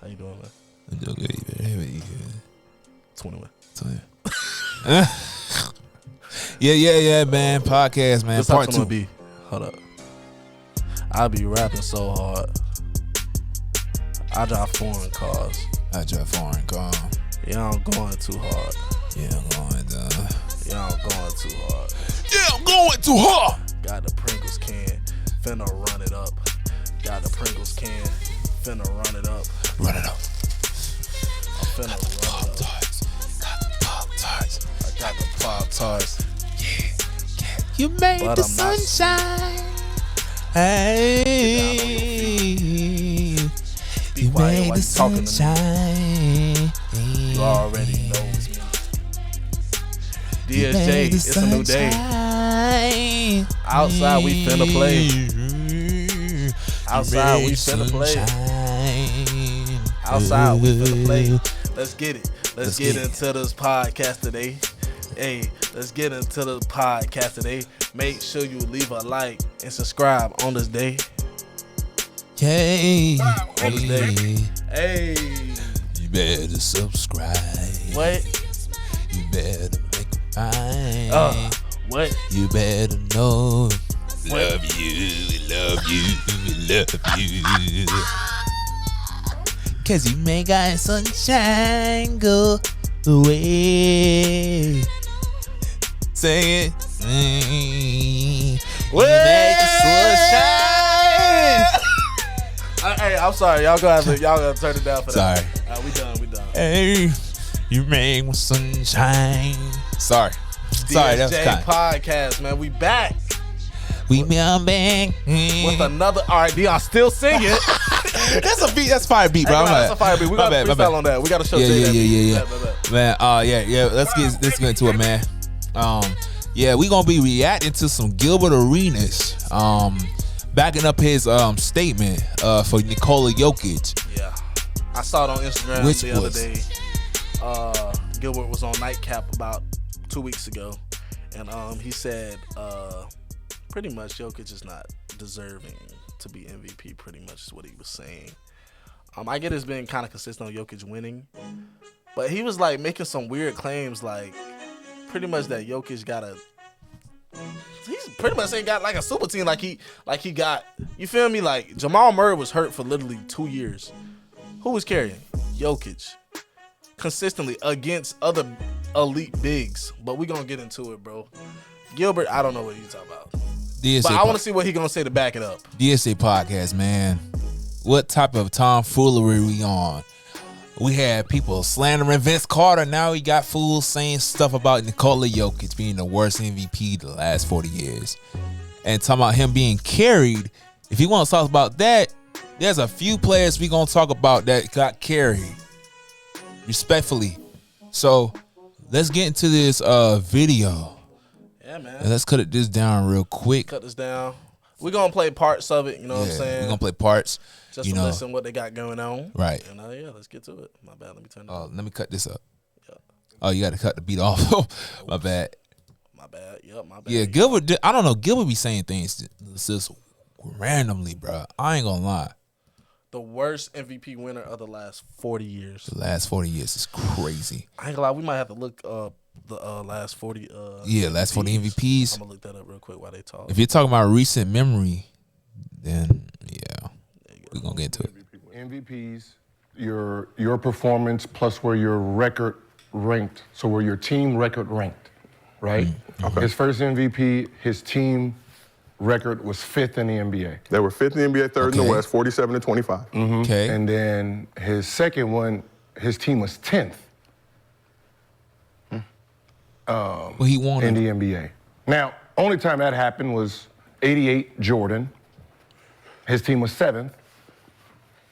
How you doing, man? I'm doing good, man. 21. Yeah, man. Podcast, man. This Part how 2. Be. Hold up. I be rapping so hard. I drive foreign cars. I drive foreign car. Yeah, I'm going too hard. Yeah, I'm going down. Yeah, I'm going too hard. Yeah, I'm going too hard. Got the Pringles can, finna run it up. Got the Pringles can, finna run it up. Run it up. I'm finna run it up. Got the Pop-Tarts. I got the Pop-Tarts. Yeah. You made But the I'm not sunshine. Hey. Be You quiet made while the you talking to sunshine. You already knows me. You DSJ, made the it's a new day. sunshine. Outside we finna play. Outside we finna play. Outside we finna play. Let's get it. Let's get into this podcast today. Hey, let's get into the podcast today. Make sure you leave a like and subscribe on this day. Yay. On this day. Hey. You better subscribe. What? You better make it fine. What? You better know. What? Love you, love you, love you. Cause you make our sunshine go away. Say it. You make the sunshine. Hey, I'm sorry. Y'all gotta turn it down for that. Sorry. We done. Hey, you make my sunshine. Sorry, that was DSJ kind. Podcast, man. We back We back with another. All right, Dion still singing. That's a beat. That's fire beat, bro. That's a fire beat. We got to freestyle on that. We got to show Jay that beat. Man, yeah. Let's get into it, man. Yeah, we gonna be reacting to some Gilbert Arenas. Backing up his statement for Nikola Jokic. Yeah, I saw it on Instagram the other day. Gilbert was on Nightcap about 2 weeks ago, and he said pretty much Jokic is not deserving to be MVP. Pretty much is what he was saying. I get it's been kind of consistent on Jokic winning, but he was like making some weird claims, like pretty much that Jokic he's pretty much ain't got like a super team like he got. You feel me? Like Jamal Murray was hurt for literally 2 years. Who was carrying? Jokic. Consistently against other elite bigs. But we gonna get into it, bro. Gilbert, I don't know what he's talking about. But I want to see what he gonna say to back it up. DSJ Podcast, man. What type of tomfoolery we on? We had people slandering Vince Carter. Now we got fools saying stuff about Nikola Jokic being the worst MVP the last 40 years. And talking about him being carried. If you want to talk about that, there's a few players we going to talk about that got carried. Respectfully. So, let's get into this video. Yeah, man. And let's cut this down real quick. Cut this down. We're going to play parts of it, you know what I'm saying? We're going to play parts. Just to listen what they got going on. Right. And yeah, let's get to it. My bad. Let me turn it Oh, on. let me cut this up. Yeah. Oh, you got to cut the beat off. My bad. My bad. Yep, my bad. Yeah, Gilbert, I don't know. Gilbert be saying things just randomly, bro. I ain't going to lie. The worst MVP winner of the last 40 years. The last 40 years is crazy. I ain't gonna lie. We might have to look up the last 40. Last 40 MVPs. I'm gonna look that up real quick while they talk. If you're talking about recent memory, then yeah, we're gonna get into it. MVPs, your performance plus where your record ranked. So where your team record ranked, right? Okay. His first MVP, his team record was 5th in the NBA. They were 5th in the NBA, 3rd in the West, 47-25. Okay. And then his second one, his team was 10th. Well, he won in the NBA. Now, only time that happened was 88 Jordan. His team was 7th.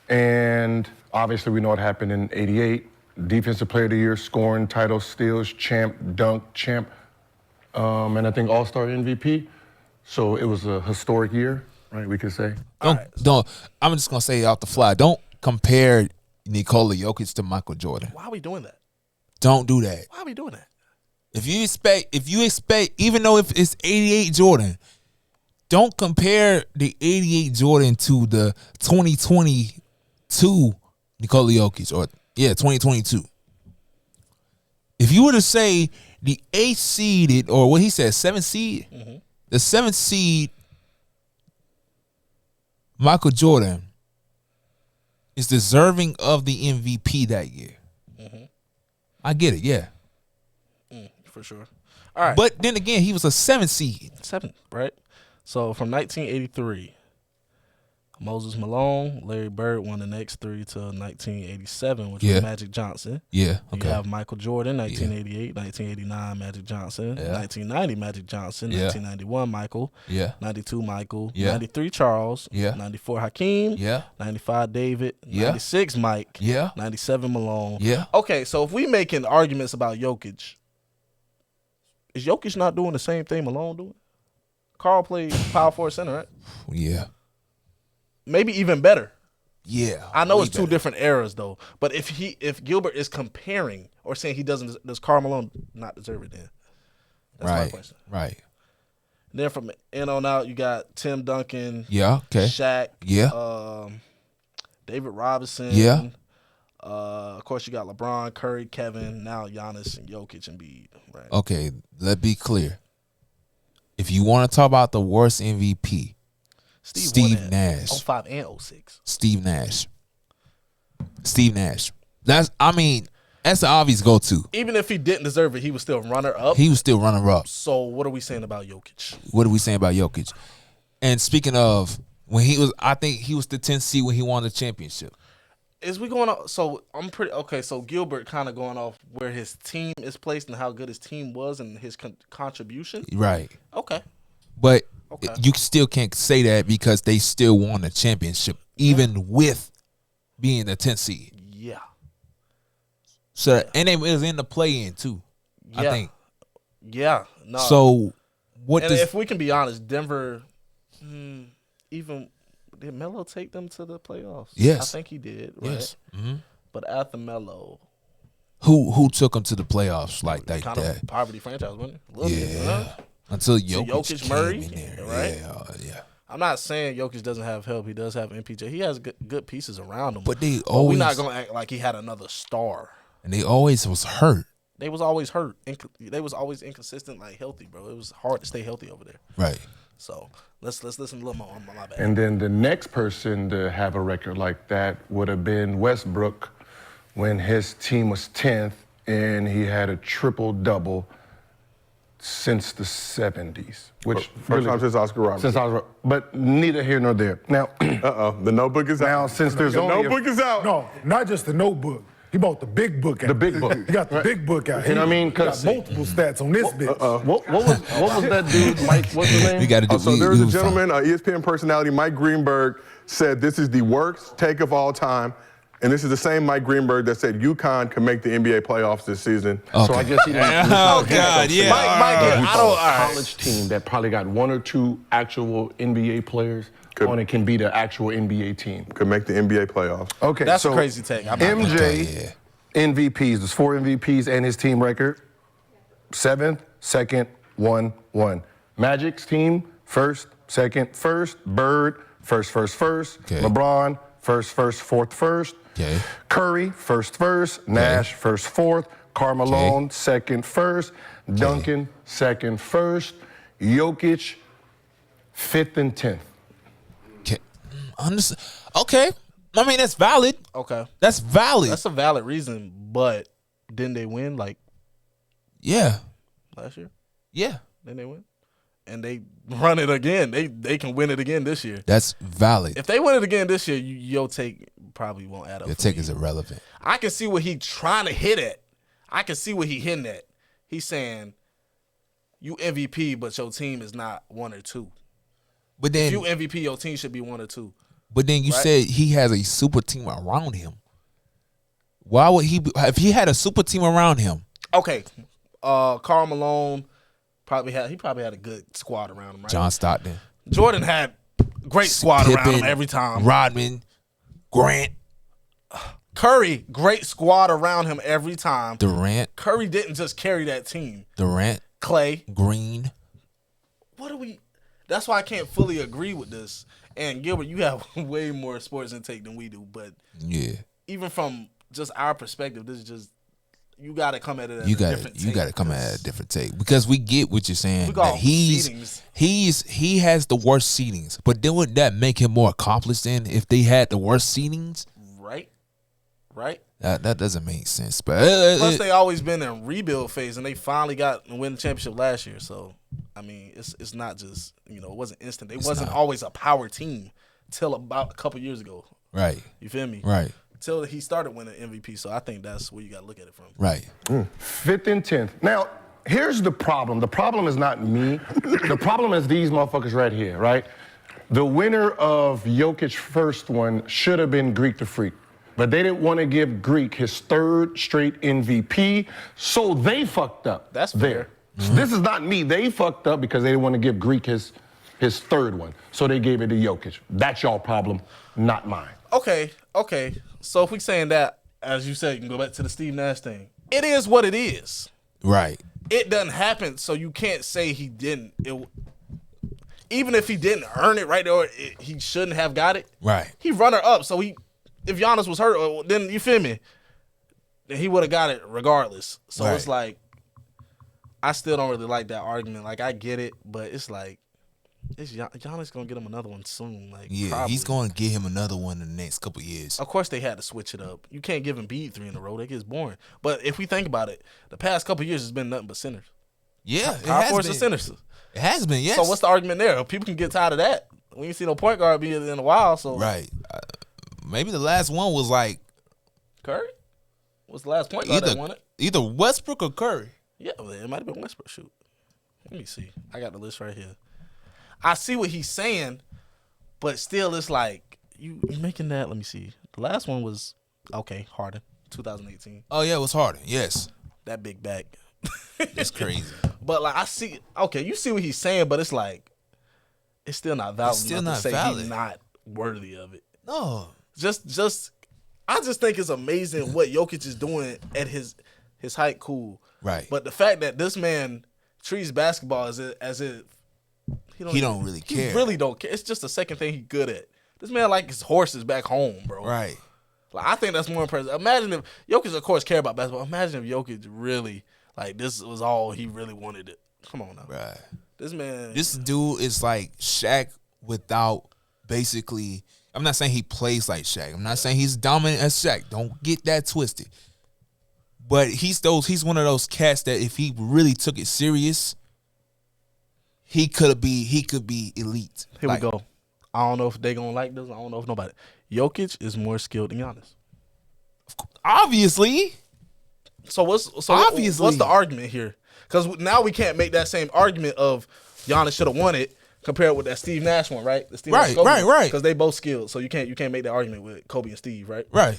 And obviously we know what happened in 88. Defensive Player of the Year, scoring, title, steals, champ, dunk, champ, and I think All-Star MVP. So it was a historic year, right, we could say. Don't. I'm just gonna say out the fly. Don't compare Nikola Jokic to Michael Jordan. Why are we doing that? Don't do that. Why are we doing that? If you expect, even though if it's 88 Jordan, don't compare the 88 Jordan to the 2022 Nikola Jokic, 2022. If you were to say the 8th seeded, or what he said, 7th seed, the 7th seed, Michael Jordan, is deserving of the MVP that year. I get it, yeah. For sure. All right. But then again, he was a 7th seed. 7th, right? So from 1983, Moses Malone, Larry Bird won the next 3 till 1987, which was Magic Johnson. Yeah, okay. You have Michael Jordan, 1988, 1989, Magic Johnson, 1990, Magic Johnson, 1991, Michael, 92, Michael, 93, Charles, 94, Hakeem, 95, David, 96, Mike, 97, Malone. Okay, so if we making arguments about Jokic, is Jokic not doing the same thing Malone doing? Carl played power forward center, right? Yeah. Maybe even better. Yeah. I know it's two different eras though. But if Gilbert is comparing or saying he doesn't, does Karl Malone not deserve it then? That's my question. Right. And then from in on out, you got Tim Duncan. Yeah. Okay. Shaq. Yeah. David Robinson. Yeah. Of course, you got LeBron, Curry, Kevin, now Giannis and Jokic and Embiid. Right. Okay. Let's be clear. If you want to talk about the worst MVP, Steve Nash. 05 and 06. Steve Nash. That's the obvious go-to. Even if he didn't deserve it, he was still runner-up. He was still runner-up. So what are we saying about Jokic? And speaking of, I think he was the 10th seed when he won the championship. Is we going off? So I'm pretty okay. So Gilbert kind of going off where his team is placed and how good his team was and his contribution. Right. Okay. But you still can't say that because they still won the championship, even with being the 10th seed. Yeah. So and it was in the play-in too. I think. Yeah. No. So if we can be honest, Denver, even. Did Melo take them to the playoffs? Yes. I think he did, right? Yes. Mm-hmm. But after Melo. Who took them to the playoffs like that? Kind of poverty franchise, wasn't it? Yeah. Until Jokic Murray, came in there. right? Yeah. I'm not saying Jokic doesn't have help. He does have MPJ. He has good pieces around him. But we're not going to act like he had another star. And they always was hurt. They was always hurt. They was always inconsistent, like healthy, bro. It was hard to stay healthy over there. Right. So let's listen a little more on my bad. And then the next person to have a record like that would have been Westbrook when his team was 10th and he had a triple-double since the 70s. Which First time since Oscar Robertson. But neither here nor there. Now, the notebook is out. Now, since there's the only notebook is out. No, not just the notebook. He bought the big book out. The big book. He got the big book out. You know what I mean? He got multiple stats on this bitch. What was that dude, Mike? What's his name? We got to do. So there's a gentleman, ESPN personality, Mike Greenberg, said this is the worst take of all time. And this is the same Mike Greenberg that said UConn can make the NBA playoffs this season. Okay. So I guess he didn't. Oh, God, yeah. Mike, I don't. College team that probably got one or two actual NBA players on it can be the actual NBA team. Could make the NBA playoffs. Okay, That's so a crazy take. MJ MVPs. There's 4 MVPs and his team record. 7th, 2nd, 1-1. Magic's team, 1st, 2nd, 1st. Bird, 1st. Okay. LeBron, 1st, 4th, 1st. Okay. Curry, 1st. Nash, 1st, 4th. Karl Malone, 2nd, 1st. Duncan, 2nd, 1st. Jokic, 5th and 10th. Okay. I mean, that's valid. Okay. That's valid. That's a valid reason, but didn't they win last year? Yeah. Didn't they win? And they run it again. They can win it again this year. That's valid. If they win it again this year, your take probably won't add up. Your take is irrelevant. I can see what he's trying to hit at. I can see what he's hitting at. He's saying, you MVP, but your team is not 1 or 2. But then if you MVP, your team should be 1 or 2. But then you said he has a super team around him. Why would he? If he had a super team around him? Okay, Karl Malone probably had a good squad around him. Right? John Stockton. Jordan had great squad around him every time. Rodman, Grant, Curry, great squad around him every time. Durant. Curry didn't just carry that team. Durant, Clay, Green. That's why I can't fully agree with this. And Gilbert, you have way more sports intake than we do, but yeah, even from just our perspective, this is just you got to come at it. You got to come at a different take because we get what you're saying. That he has the worst seedings, but then would that make him more accomplished? Then if they had the worst seedings, right. That doesn't make sense. But plus, they always been in rebuild phase, and they finally got and win the championship last year. So, I mean, it's not just it wasn't instant. They wasn't always a power team till about a couple years ago. Right. You feel me? Right. Till he started winning MVP. So I think that's where you got to look at it from. Right. 5th and 10th. Now, here's the problem. The problem is not me. The problem is these motherfuckers right here, right? The winner of Jokic's first one should have been Greek the Freak. But they didn't want to give Greek his 3rd straight MVP, so they fucked up. That's fair. So this is not me. They fucked up because they didn't want to give Greek his 3rd one, so they gave it to Jokic. That's y'all problem, not mine. Okay. So if we saying that, as you said, you can go back to the Steve Nash thing. It is what it is. Right. It doesn't happen, so you can't say he didn't. Even if he didn't earn it right there, he shouldn't have got it. Right. He runner up, so if Giannis was hurt, then you feel me? Then he would have got it regardless. So It's like, I still don't really like that argument. Like, I get it, but it's like, Giannis going to get him another one soon. Like, yeah, probably. He's going to get him another one in the next couple of years. Of course, they had to switch it up. You can't give him Embiid 3 in a row. That gets boring. But if we think about it, the past couple of years has been nothing but centers. Yeah, Power forwards and centers. It has been, yes. So what's the argument there? People can get tired of that. We ain't seen no point guard be in a while. So right. Maybe the last one was like Curry. What's the last point guard that won it? Either Westbrook or Curry. Yeah, it might have been Westbrook. Shoot. Let me see. I got the list right here. I see what he's saying, but still, it's like you making that. Let me see. The last one was Harden, 2018. Oh yeah, it was Harden. Yes, that big back. It's crazy. But like I see. Okay, you see what he's saying, but it's like it's still not valid. It's still not not to say valid. He's not worthy of it. No. I just think it's amazing what Jokic is doing at his height. Cool, right? But the fact that this man treats basketball as if he don't really care. He really don't care. It's just the second thing he's good at. This man like his horses back home, bro. Right. Like I think that's more impressive. Imagine if Jokic, of course, care about basketball. Imagine if Jokic really this was all he really wanted. It. Come on now. Right. This dude is like Shaq without basically. I'm not saying he plays like Shaq. I'm not saying he's dominant as Shaq. Don't get that twisted. But he's one of those cats that if he really took it serious, he could be elite. Here we go. I don't know if they gonna like this. I don't know if nobody. Jokic is more skilled than Giannis. Obviously. So what's the argument here? Because now we can't make that same argument of Giannis should have won it. Compared with that Steve Nash one, right? The Steve Nash right. Because they both skilled, so you can't make that argument with Kobe and Steve, right? Right.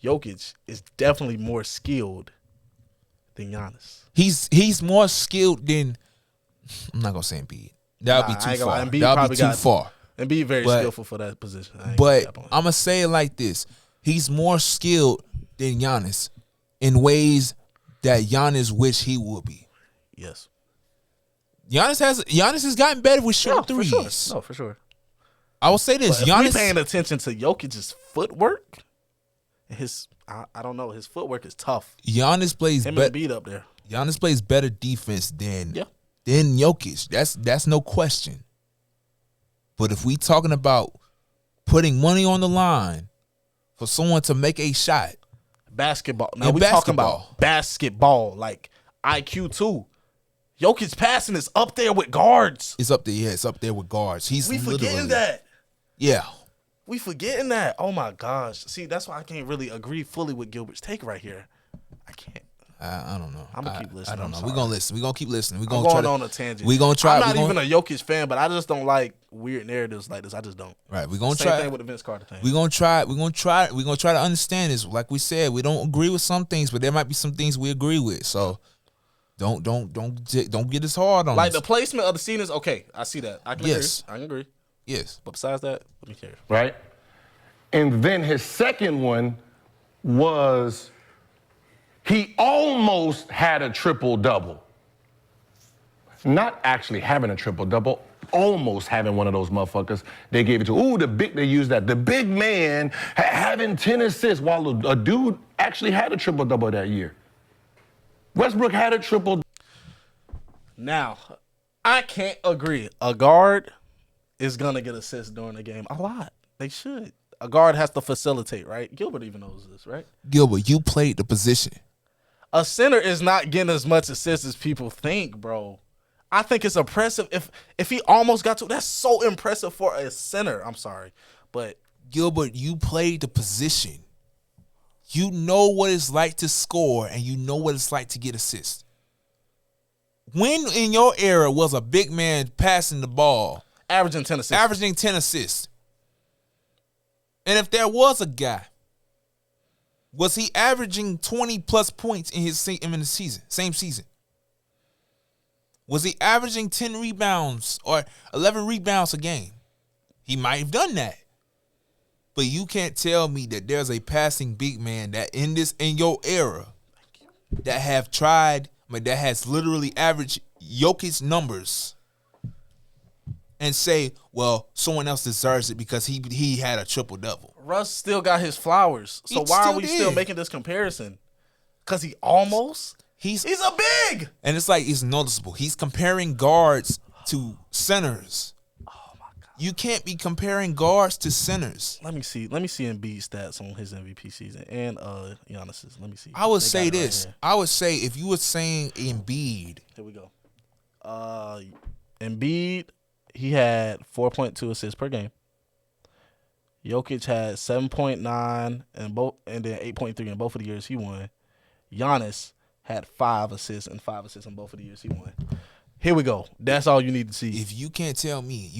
Jokic is definitely more skilled than Giannis. He's more skilled than. I'm not gonna say Embiid. That would be too far. That would be too far. Embiid very skillful for that position. But I'm gonna say it like this: he's more skilled than Giannis in ways that Giannis wish he would be. Yes. Giannis has gotten better with short threes. For sure. I will say this: but Giannis if we paying attention to Jokic's footwork, I don't know, his footwork is tough. Giannis plays beat up there. Giannis plays better defense than Jokic. That's no question. But if we talking about putting money on the line for someone to make a shot, basketball. Now we talking about basketball, like IQ too. Jokic's passing is up there with guards. It's up there, yeah. It's up there with guards. We forgetting that. Yeah. We forgetting that. Oh my gosh. See, that's why I can't really agree fully with Gilbert's take right here. I can't. I don't know. I'm gonna keep listening. I don't know. We're gonna listen. We're gonna keep listening. We're gonna try on a tangent. We're gonna try. I'm not even a Jokic fan, but I just don't like weird narratives like this. I just don't. Right. We're gonna Same try. thing with the Vince Carter thing. We're gonna try to understand this. Like we said, we don't agree with some things, but there might be some things we agree with. So don't get us hard on like this. The placement of the scene is okay. I see that. I can agree. Yes. But besides that, let me hear it. Right? And then his second one was he almost had a triple-double. Not actually having a triple-double, almost having one of those motherfuckers. They gave it to, they used that. The big man having 10 assists while a dude actually had a triple-double that year. Westbrook had a triple. Now, I can't agree. A guard is going to get assists during the game. A lot. They should. A guard has to facilitate, right? Gilbert even knows this, right? Gilbert, you played the position. A center is not getting as much assists as people think, bro. I think it's impressive. If he almost got to, that's so impressive for a center. I'm sorry. But Gilbert, you played the position. You know what it's like to score, and you know what it's like to get assists. When in your era was a big man passing the ball? Averaging 10 assists. Averaging 10 assists. And if there was a guy, was he averaging 20-plus points in the season, same season? Was he averaging 10 rebounds or 11 rebounds a game? He might have done that. But you can't tell me that there's a passing big man that in your era that has literally averaged Jokic numbers and say, well, someone else deserves it because he had a triple-double. Russ still got his flowers. So why are we still making this comparison? Because he almost? He's a big. And it's like, it's noticeable. He's comparing guards to centers. Oh, my God. You can't be comparing guards to centers. Let me see Embiid's stats on his MVP season and Giannis's. Let me see. I would say this. Right, I would say if you were saying Embiid. Here we go. Embiid, he had 4.2 assists per game. Jokic had 7.9 and then 8.3 in both of the years he won. Giannis had 5 assists and 5 assists in both of the years he won. Here we go. That's all you need to see. If you can't tell me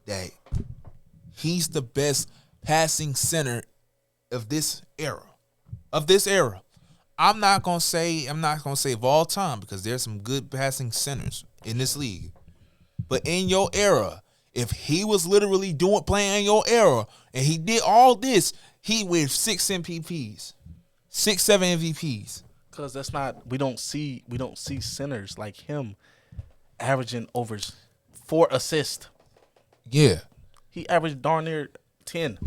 that he's the best passing center of this era. I'm not gonna say of all time because there's some good passing centers in this league. But in your era, if he was literally playing in your era and he did all this, he with 6 MVPs. 6-7 MVPs. Because we don't see centers like him averaging over 4 assists. Yeah. He averaged darn near 10.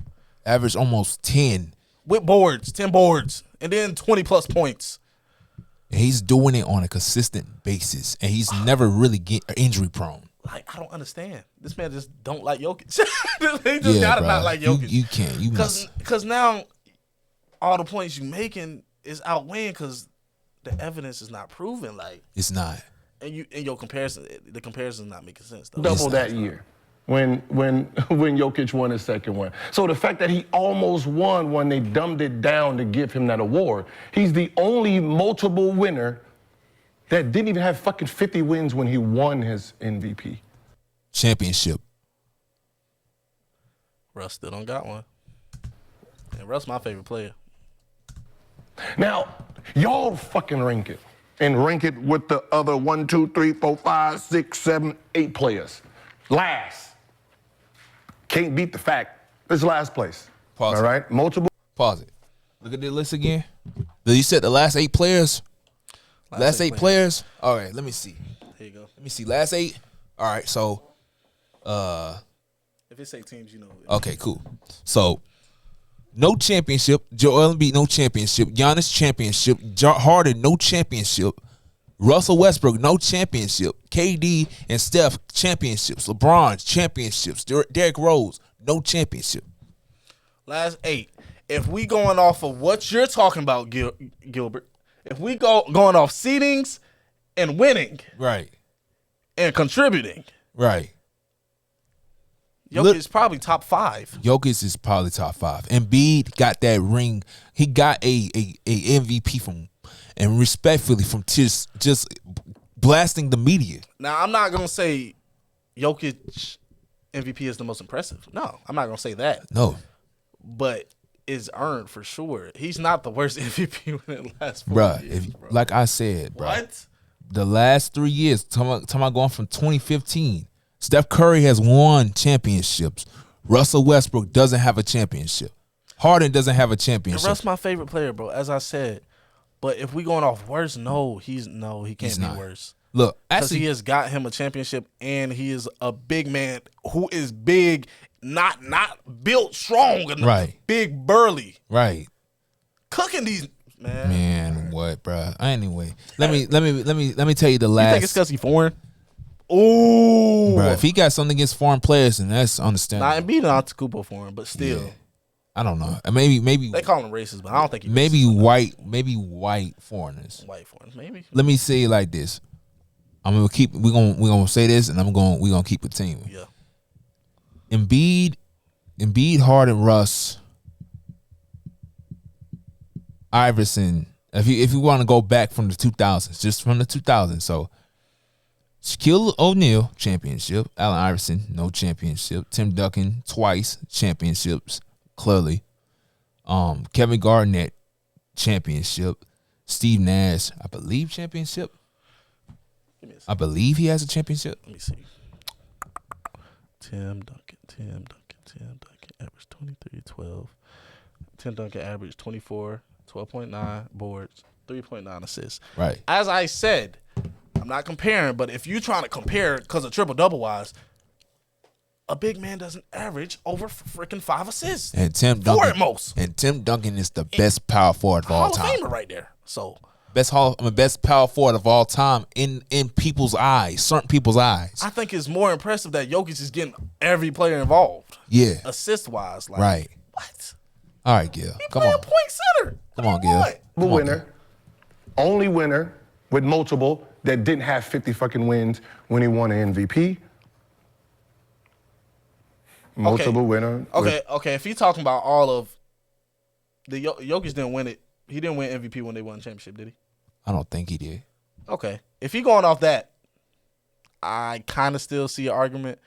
Averaged almost 10. With boards, 10 boards, and then 20 plus points. And he's doing it on a consistent basis, and he's never really injury prone. Like, I don't understand. This man just don't like Jokic. He just gotta not like Jokic. You can't. You must. Because now all the points you making is outweighing because the evidence is not proven. Like, it's not. And your comparison, the comparison is not making sense. Though. Double that year when Jokic won his second one. So the fact that he almost won when they dumbed it down to give him that award, he's the only multiple winner that didn't even have fucking 50 wins when he won his MVP. Championship. Russ still don't got one. And Russ my favorite player. Now, y'all fucking rank it. And rank it with the other 1, 2, 3, 4, 5, 6, 7, 8 players. Last. Can't beat the fact. It's last place. Pause all right? Multiple. Pause it. Look at the list again. You said the last 8 players? Last 8 players? All right, let me see. Here you go. Let me see. Last 8. All right, so. If it's 8 teams, you know. Okay, cool. So, no championship. Joel Embiid, no championship. Giannis, championship. Harden, no championship. Russell Westbrook, no championship. KD and Steph, championships. LeBron, championships. Derrick Rose, no championship. Last 8. If we going off of what you're talking about, Gilbert, if we going off seedings and winning. Right. And contributing. Right. Jokic is probably top 5. Jokic is probably top 5. Embiid got that ring. He got a MVP from, and respectfully, from just blasting the media. Now, I'm not going to say Jokic MVP is the most impressive. No, I'm not going to say that. No. But it's earned for sure. He's not the worst MVP in the last 4 years, bro. Like I said, bro. What? The last 3 years, talking about going from 2015, Steph Curry has won championships. Russell Westbrook doesn't have a championship. Harden doesn't have a championship. And Russ my favorite player, bro. As I said, But if we going off worse, he can't be worse. Look, Because actually, he has got him a championship, and he is a big man who is big, not built strong enough. Right. Big burly. right. Cooking these man. Man, what, bro? Anyway, let me tell you the You last. think it's because he foreign? Ooh. Bro, if he got something against foreign players, then that's understandable. Not beating Antetokounmpo foreign, but still. Yeah. I don't know. Maybe They call him racist, but I don't think he's maybe racist. white foreigners. White foreigners, maybe. Let me say it like this. We're gonna say this, and we're gonna keep it team. Yeah. Embiid, Harden, Russ, Iverson. If you want to go back from the 2000s, just from the 2000s, so Shaquille O'Neal championship, Allen Iverson no championship, Tim Duncan twice championships clearly, Kevin Garnett championship, Steve Nash I believe championship. I believe he has a championship. Let me see. Tim Duncan averaged 23, 12. Tim Duncan averaged 24, 12.9 boards, 3.9 assists. Right. As I said, I'm not comparing, but if you're trying to compare because of triple-double wise, a big man doesn't average over freaking 5 assists. And Tim Four Duncan at most. And Tim Duncan is the best power forward of all Hall of time. Famer right there. So Best power forward of all time in people's eyes, certain people's eyes. I think it's more impressive that Jokic is getting every player involved. Yeah. Assist-wise. Like, Right. What? All right, Gil. He Come playing on. point center. Come on, Gil. What? The winner, only winner with multiple that didn't have 50 fucking wins when he won an MVP. Multiple winner. Okay. If he's talking about all of the Jokic didn't win it. He didn't win MVP when they won the championship, did he? I don't think he did. Okay. If he going off that, I kind of still see an argument.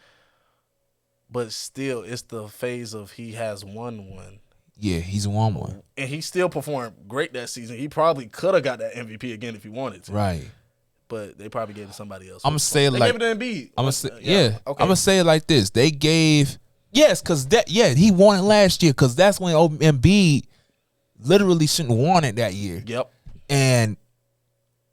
But still, it's the phase of he has won one. Yeah, he's won one. And he still performed great that season. He probably could have got that MVP again if he wanted to. Right. But they probably gave it to somebody else. I'm gonna say it they like gave it to Embiid. I'm gonna say Okay. I'm gonna say it like this. They gave because he won it last year because that's when Embiid literally shouldn't have won it that year. Yep. And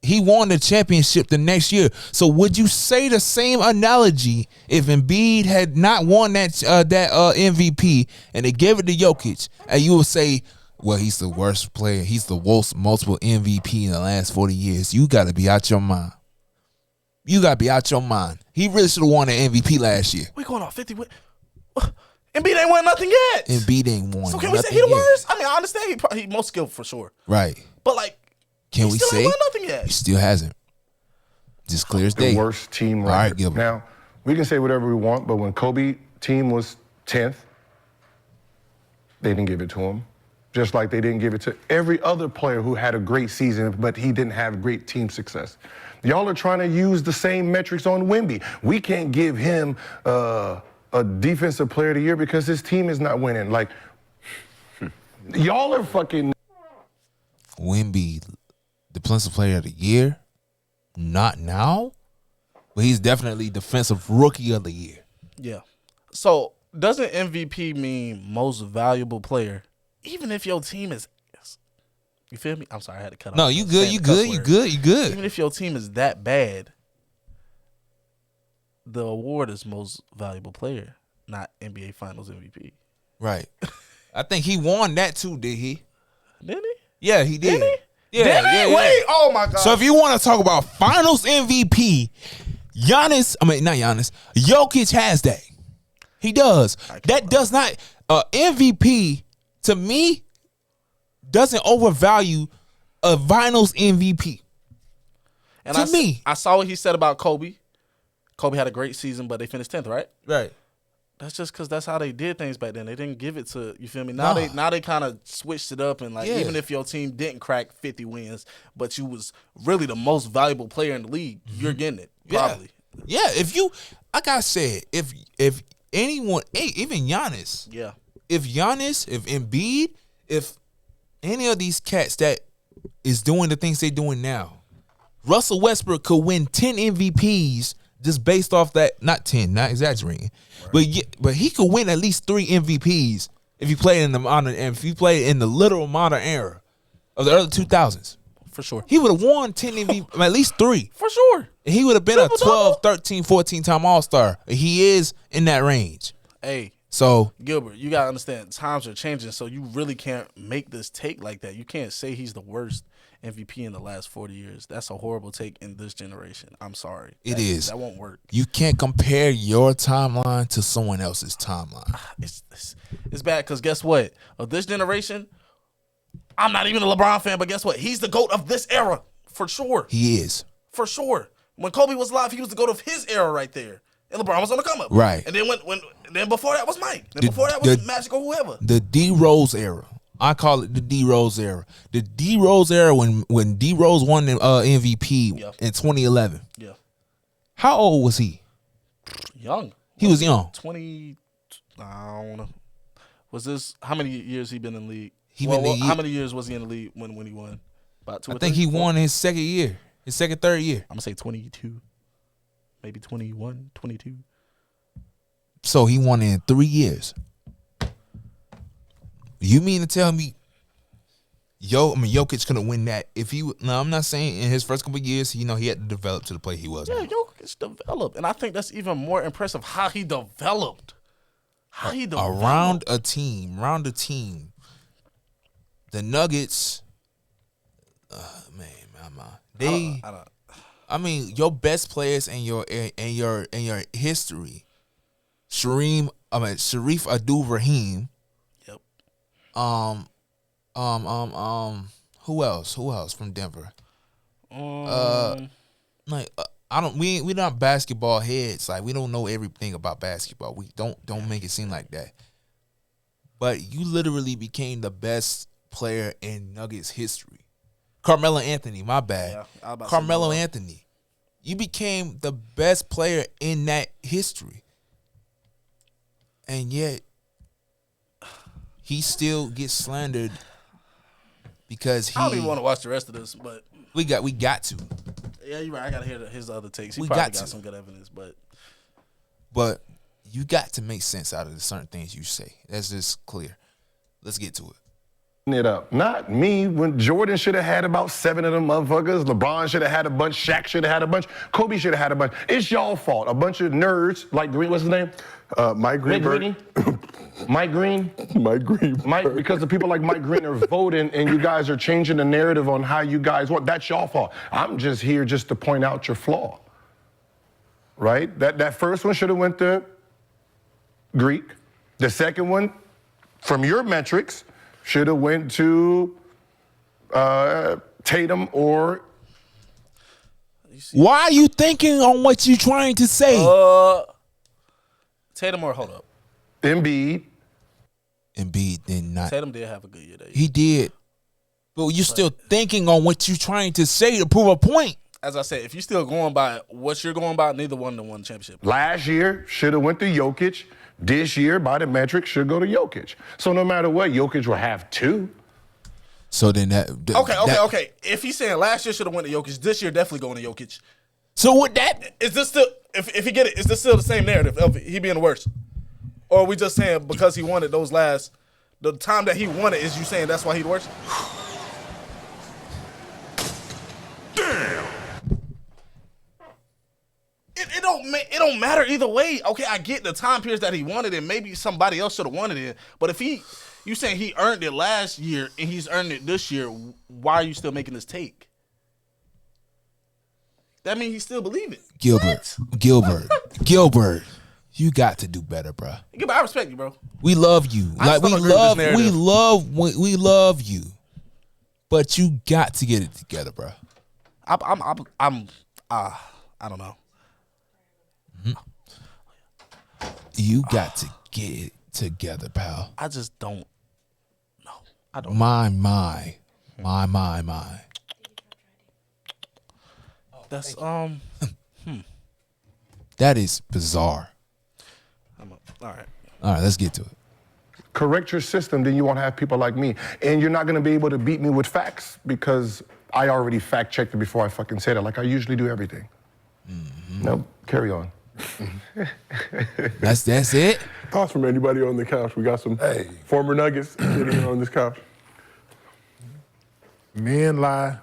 he won the championship the next year. So would you say the same analogy if Embiid had not won that MVP and they gave it to Jokic, and you would say, well, he's the worst player. He's the worst multiple MVP in the last 40 years. You got to be out your mind. You got to be out your mind. He really should have won the MVP last year. We going off 50. Embiid ain't won nothing yet. Embiid ain't won. So can we say he the worst? I mean, I understand he most skilled for sure. Right. But like, Can he we still say ain't won nothing yet. he still hasn't? Just clear as day. The worst team All right, record. Gilbert. Now, we can say whatever we want, but when Kobe team was 10th, they didn't give it to him. Just like they didn't give it to every other player who had a great season, but he didn't have great team success. Y'all are trying to use the same metrics on Wemby. We can't give him a defensive player of the year because his team is not winning. Like, y'all are fucking... Wemby, defensive player of the year, not now, but he's definitely defensive rookie of the year. Yeah. So doesn't MVP mean most valuable player, even if your team is? You feel me? I'm sorry, I had to cut off. No, you good, you good, you good, you good. Even if your team is that bad, the award is most valuable player, not NBA Finals MVP. Right. I think he won that too, did he? Didn't he? Yeah, he did. Did he? Yeah, Did he? yeah, yeah. Wait, oh my God. So if you want to talk about Finals MVP, Jokic has that. He does. That does not MVP to me doesn't overvalue a Finals MVP. And to me. I saw what he said about Kobe. Kobe had a great season, but they finished 10th, right? Right. That's just because that's how they did things back then. They didn't give it to, you feel me? Now they kind of switched it up, and like even if your team didn't crack 50 wins, but you was really the most valuable player in the league, you're getting it probably. Yeah. If you, like I said, if anyone, even Giannis, if Embiid, if any of these cats that is doing the things they doing now, Russell Westbrook could win 10 MVPs just based off that, not 10, not exaggerating, but he could win at least 3 MVPs if he played in the modern, and if he played in the literal modern era of the early 2000s. For sure. He would have won 10 MVP, at least 3. For sure. And he would have been Triple a 12, double. 13, 14-time All-Star. He is in that range. Hey, So Gilbert, you got to understand, times are changing, so you really can't make this take like that. You can't say he's the worst MVP in the last 40 years. That's a horrible take in this generation. I'm sorry. It is. That won't work. you can't compare your timeline to someone else's timeline. It's bad because guess what? Of this generation, I'm not even a LeBron fan, but guess what? He's the GOAT of this era, for sure. He is. For sure. When Kobe was alive, he was the GOAT of his era right there. And LeBron was on the come up. Right. And then then before that was Mike. Then before that was Magic or whoever. The D Rose era. I call it the D Rose era. The D Rose era when D Rose won the MVP in 2011. Yeah. How old was he? Young. He was young. 20. I don't know. Was this how many years he been in the league? How many years was he in the league when he won? About 2 or I think 3, he 4? won his second year. His second, third year. I'm gonna say 22. Maybe 21, 22. So he won in 3 years. You mean to tell me Jokic couldn't win that if he? No, I'm not saying in his first couple of years, he had to develop to the play he was. Yeah, Jokic developed, and I think that's even more impressive how he developed. Around a team. The Nuggets, I mean, your best players in your history, Sharif Abdul-Rahim. Yep. Who else from Denver? We're not basketball heads. Like, we don't know everything about basketball. We don't make it seem like that. But you literally became the best player in Nuggets history. Carmelo Anthony, my bad. Yeah, Carmelo Anthony. You became the best player in that history. And yet he still gets slandered because I don't even want to watch the rest of this, but we got to. Yeah, you're right. I gotta hear his other takes. He We probably got got to. some good evidence, but you got to make sense out of the certain things you say. That's just clear. Let's get to it. It up. Not me. When Jordan should have had about 7 of them motherfuckers, LeBron should have had a bunch, Shaq should have had a bunch, Kobe should have had a bunch. It's y'all fault. A bunch of nerds like Green. What's his name? Mike Greenberg. Mike Green. Mike Greenberg. Mike, because the people like Mike Green are voting, and you guys are changing the narrative on how you guys want. That's y'all fault. I'm just here just to point out your flaw. Right? That first one should have went to Greek. The second one, from your metrics, should have went to Tatum or. Why are you thinking on what you're trying to say? Tatum or hold up. Embiid. Embiid did not. Tatum did have a good year that year. He did. But you're still thinking on what you're trying to say to prove a point. As I said, if you're still going by what you're going by, neither one of them won the championship. Last year should have went to Jokic. This year, by the metrics, should go to Jokic. So no matter what, Jokic will have 2. So then Okay. If he's saying last year should have went to Jokic, this year definitely going to Jokic. So with that, Is this still if he get it? Is this still the same narrative of he being the worst, or are we just saying because he won it the time that he won it is you saying that's why he the worst? It don't matter either way. Okay, I get the time periods that he wanted it. Maybe somebody else should have wanted it. But if you saying he earned it last year and he's earned it this year, why are you still making this take? That means he still believe it. Gilbert, you got to do better, bro. Gilbert, I respect you, bro. We love you. I just don't agree with this we love you. But you got to get it together, bro. I don't know. You got to get it together, pal. I just don't know. I don't. My. That's That is bizarre. all right. All right, let's get to it. Correct your system, then you won't have people like me. And you're not going to be able to beat me with facts because I already fact-checked it before I fucking said it, like I usually do everything. Mm-hmm. No, carry on. That's it? Thoughts from anybody on the couch? We got some former Nuggets sitting on this couch. Men lie,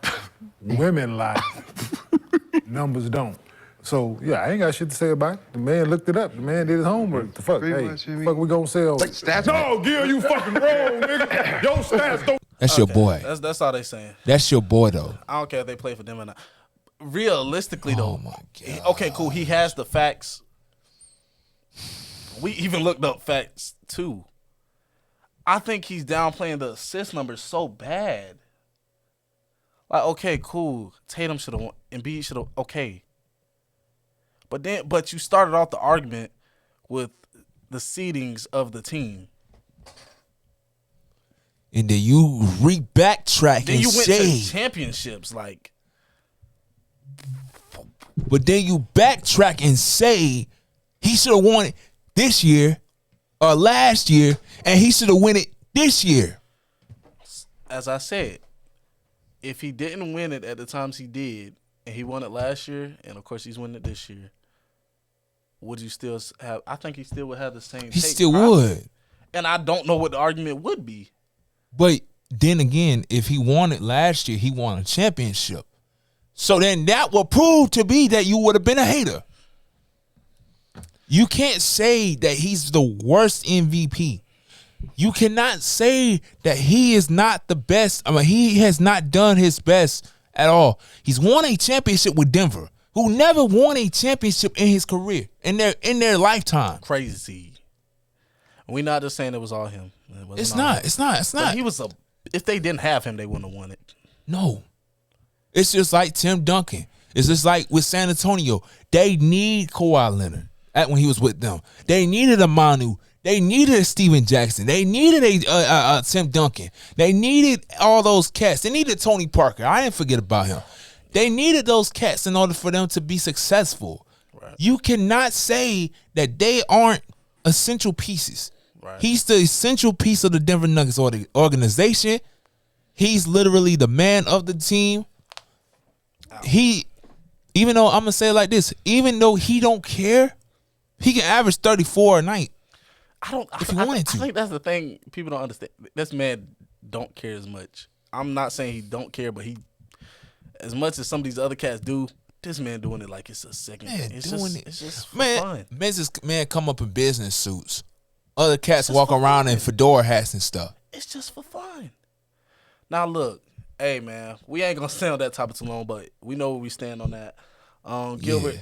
Women lie. Numbers don't. So, yeah, I ain't got shit to say about it. The man looked it up. The man did his homework. The fuck, Pretty hey, much, I mean, fuck we gonna sell? like stats. No, Gil, you fucking wrong, nigga. Your stats don't. That's your boy. That's all they saying. That's your boy, though. I don't care if they play for them or not. Realistically, though, Oh, my God. okay, cool. He has the facts. We even looked up facts, too. I think he's downplaying the assist numbers so bad. Like, okay, cool. Tatum should have won. Embiid should have. Okay. But you started off the argument with the seedings of the team. And then you backtrack Then and you went say, to championships, like. but then you backtrack and say he should have won it this year or last year, and he should have won it this year. As I said, if he didn't win it at the times he did, and he won it last year, and of course he's winning it this year, would you still have? I think he still would have the same. He take still probably. would. And I don't know what the argument would be. But then again, if he won it last year, he won a championship. So then that would prove to be that you would have been a hater. You can't say that he's the worst MVP. You cannot say that he is not the best. I mean, he has not done his best at all. He's won a championship with Denver, who never won a championship in his career, in their lifetime. Crazy. We're not just saying it was all him. It's not. But he was if they didn't have him, they wouldn't have won it. No. It's just like Tim Duncan. It's just like with San Antonio. They need Kawhi Leonard when he was with them. They needed a Manu. They needed a Steven Jackson. They needed a Tim Duncan. They needed all those cats. They needed Tony Parker. I didn't forget about him. They needed those cats in order for them to be successful. Right. You cannot say that they aren't essential pieces. Right. He's the essential piece of the Denver Nuggets organization. He's literally the man of the team. Even though I'm gonna say it like this, even though he don't care, he can average 34 a night. I think that's the thing people don't understand. This man don't care as much. I'm not saying he don't care, but he, as much as some of these other cats do, this man doing it like it's a second. Man, it's just for man, fun. Man come up in business suits. Other cats walk around in fedora hats and stuff. It's just for fun. Now look, hey man, we ain't gonna stay on that topic too long, but we know where we stand on that. Gilbert,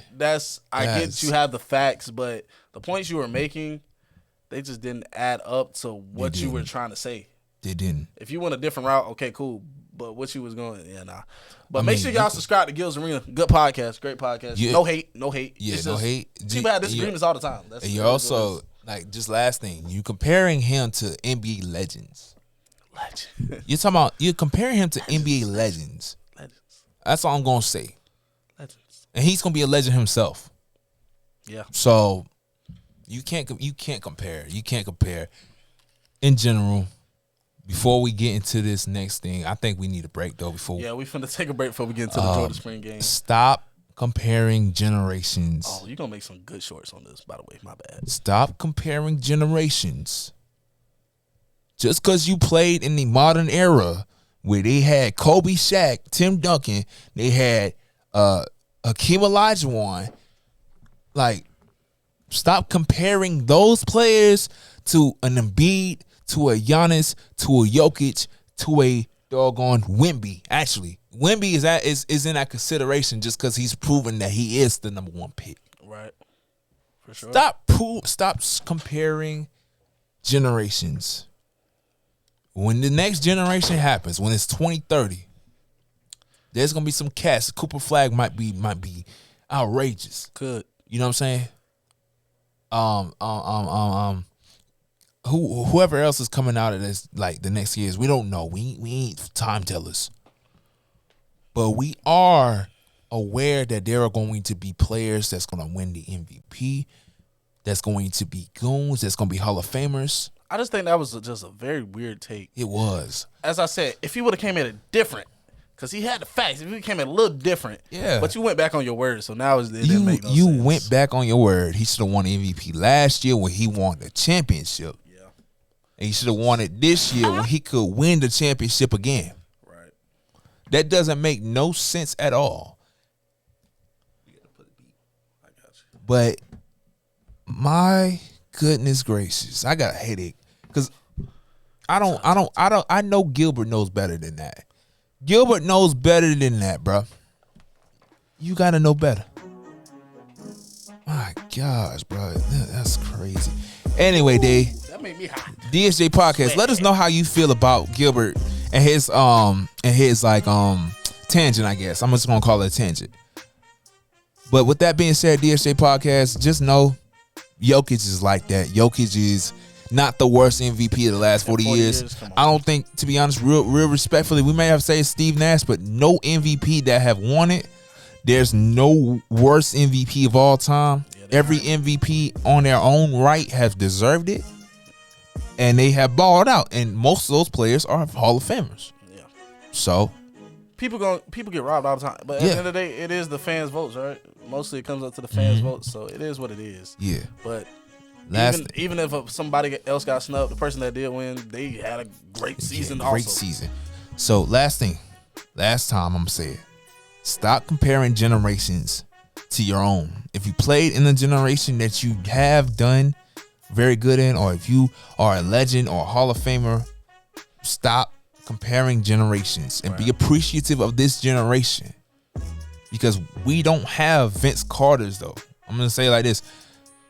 I get you have the facts, but the points you were making, they just didn't add up to what you were trying to say. They didn't. If you went a different route, okay, cool. But what you was going, nah. But make sure y'all subscribe to Gil's Arena. Good podcast, great podcast. No hate. Yeah, no hate. People have disagreements all the time. And you're also, like, just last thing, you comparing him to NBA legends. You're comparing him to NBA legends. That's all I'm gonna say. Legends. And he's gonna be a legend himself. Yeah. So you can't compare. You can't compare. In general, before we get into this next thing, I think we need a break though. We finna take a break before we get into the Georgia Spring game. Stop comparing generations. Oh, you're gonna make some good shorts on this, by the way. My bad. Stop comparing generations. Just because you played in the modern era where they had Kobe, Shaq, Tim Duncan, they had Hakeem Olajuwon, like, stop comparing those players to an Embiid, to a Giannis, to a Jokic, to a doggone Wemby. Actually, Wemby is in that consideration just because he's proven that he is the number one pick. Right. For sure. Stop comparing generations. When the next generation happens, when it's 2030, there's gonna be some cats. Cooper Flag might be outrageous. Could. You know what I'm saying? Whoever else is coming out of this, like, the next years, we don't know. We ain't time tellers. But we are aware that there are going to be players that's gonna win the MVP, that's going to be goons, that's gonna be Hall of Famers. I just think that was just a very weird take. It was. As I said, if he would have came in it different, because he had the facts, if he came in a little different, yeah. But you went back on your word, so now it didn't make no sense. You went back on your word. He should have won the MVP last year when he won the championship. Yeah. And he should have won it this year when he could win the championship again. Right. That doesn't make no sense at all. But my goodness gracious, I got a headache because I know Gilbert knows better than that. Gilbert knows better than that, bro. You gotta know better. My gosh, bro, that's crazy. Anyway, Dave, That made me hot. DSJ Podcast. Let us know how you feel about Gilbert and his tangent. I guess I'm just gonna call it a tangent. But with that being said, DSJ Podcast, just know Jokic is like that. Jokic is not the worst MVP of the last 40 years. I don't think, to be honest, real respectfully, we may have to say Steve Nash, but no MVP that have won it. There's no worst MVP of all time. Every MVP on their own right has deserved it, and they have balled out. And most of those players are Hall of Famers. Yeah. So people get robbed all the time, but at the end of the day, it is the fans' votes, right? Mostly it comes up to the fans' votes, so it is what it is. Yeah. But even if somebody else got snubbed, the person that did win, they had a great season. Great season. So last time I'm gonna say it. Stop comparing generations to your own. If you played in the generation that you have done very good in, or if you are a legend or a Hall of Famer, stop comparing generations and be appreciative of this generation. Because we don't have Vince Carter's, though. I'm gonna say it like this: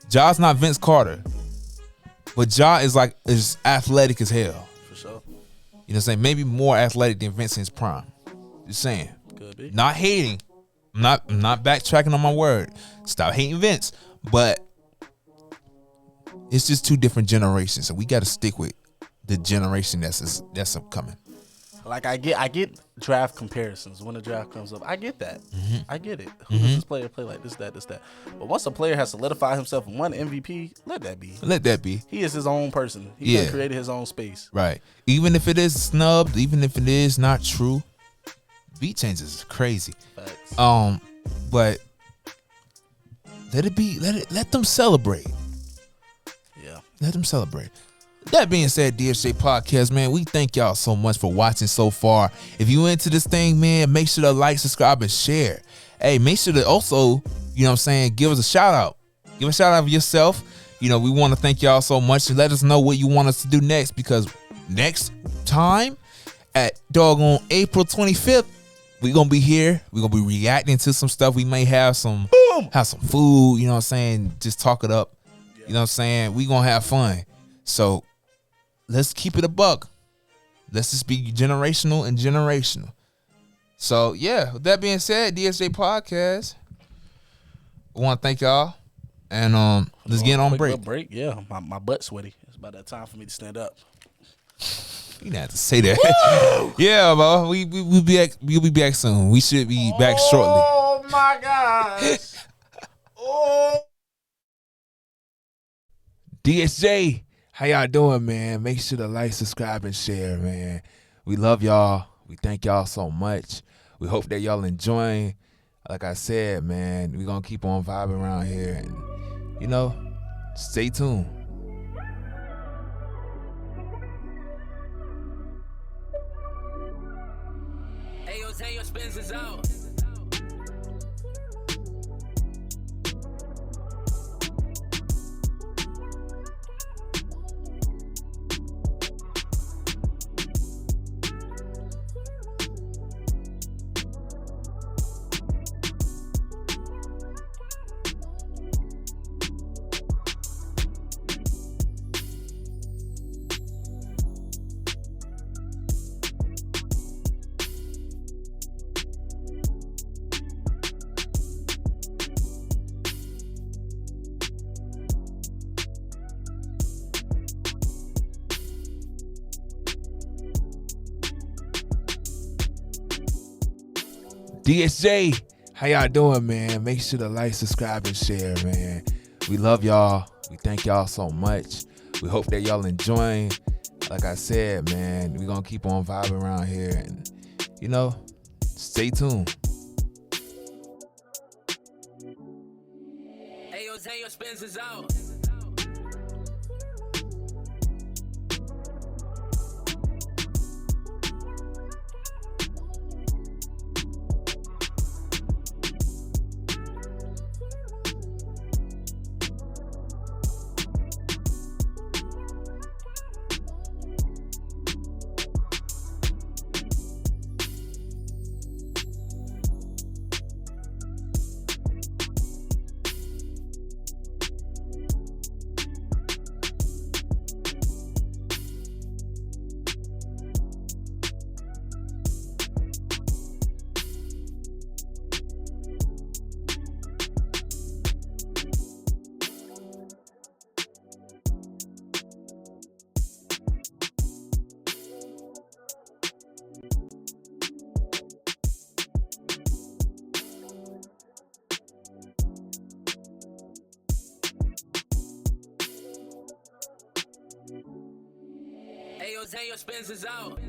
Ja's not Vince Carter, but Ja is athletic as hell. For sure. You know what I'm saying? Maybe more athletic than Vince in his prime. Just saying. Could be. Not hating. I'm not backtracking on my word. Stop hating Vince. But it's just two different generations, so we got to stick with the generation that's upcoming. Like I get draft comparisons when the draft comes up. I get that. I get it. Who does this player play like this, that. But once a player has solidified himself and won MVP, let that be. Let that be. He is his own person. He done created his own space. Right. Even if it is snubbed, even if it is not true, beat changes is crazy. Facts. But let it be. Let them celebrate. Yeah. Let them celebrate. That being said, DSJ Podcast, man, we thank y'all so much for watching so far. If you into this thing, man, make sure to like, subscribe, and share. Hey, make sure to also, you know what I'm saying, give us a shout out. Give a shout out of yourself. You know, we want to thank y'all so much, and let us know what you want us to do next, because next time at doggone April 25th, we're going to be here. We're going to be reacting to some stuff. We may have some food, you know what I'm saying, just talk it up. You know what I'm saying? We going to have fun. So let's keep it a buck. Let's just be generational and generational. So, yeah, with that being said, DSJ Podcast, I want to thank y'all. And let's get on break. Yeah, my butt's sweaty. It's about that time for me to stand up. You didn't have to say that. Yeah, bro. We'll be back soon. We should be back shortly. Oh, my gosh. DSJ, how y'all doing, man? Make sure to like, subscribe, and share, man. We love y'all. We thank y'all so much. We hope that y'all enjoying. Like I said, man, we're going to keep on vibing around here. And, you know, stay tuned. Hey, yo, take your Spencer's out. DSJ, how y'all doing, man? Make sure to like, subscribe, and share, man. We love y'all. We thank y'all so much. We hope that y'all enjoying. Like I said, man, we're going to keep on vibing around here. And, you know, stay tuned. Hey, yo, take your Spencer's out. Ayo, take your expenses out.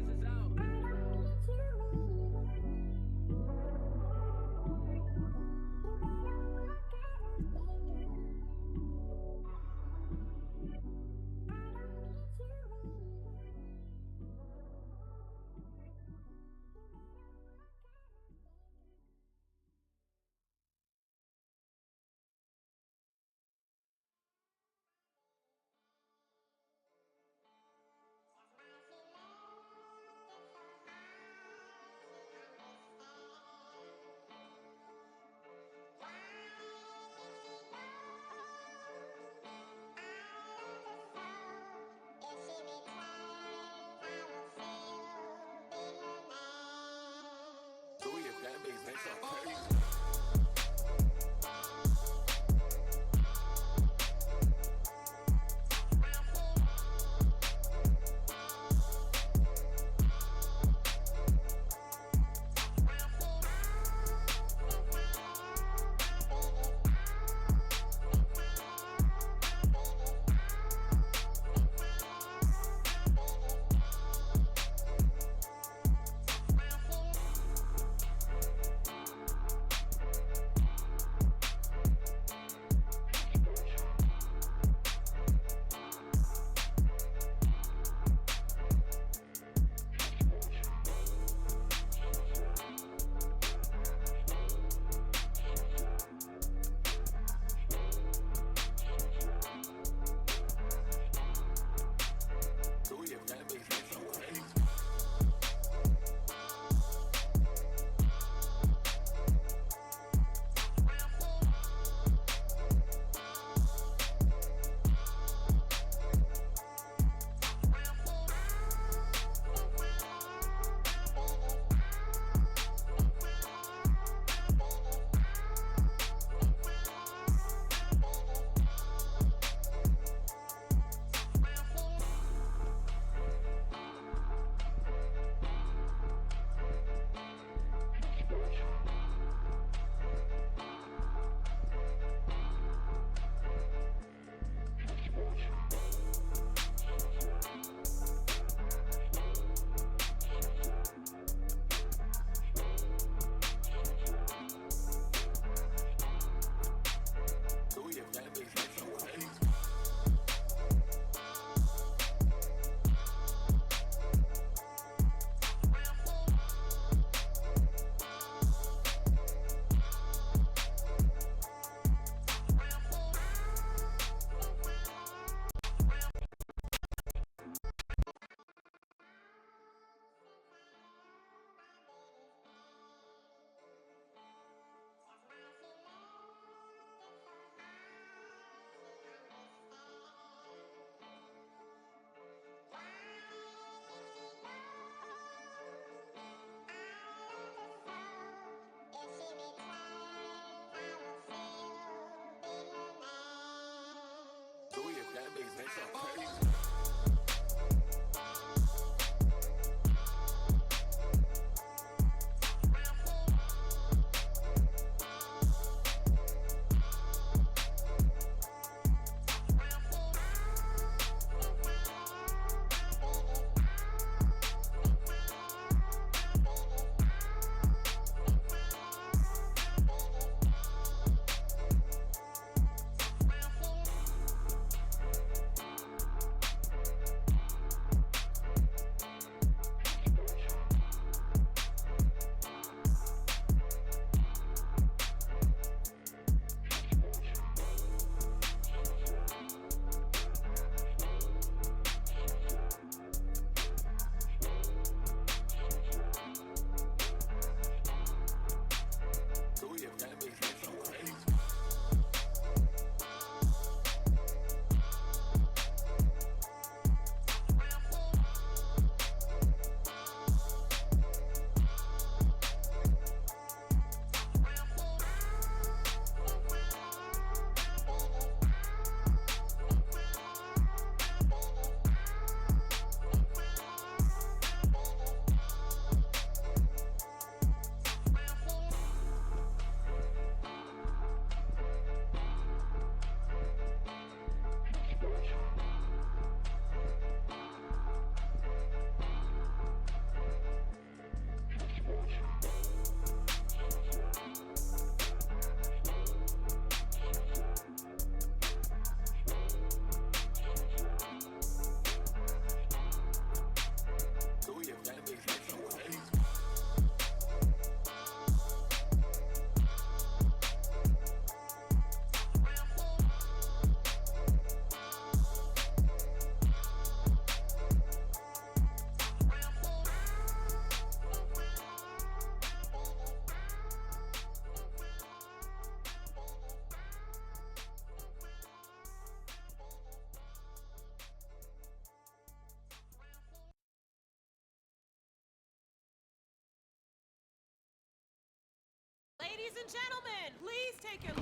and gentlemen, please take your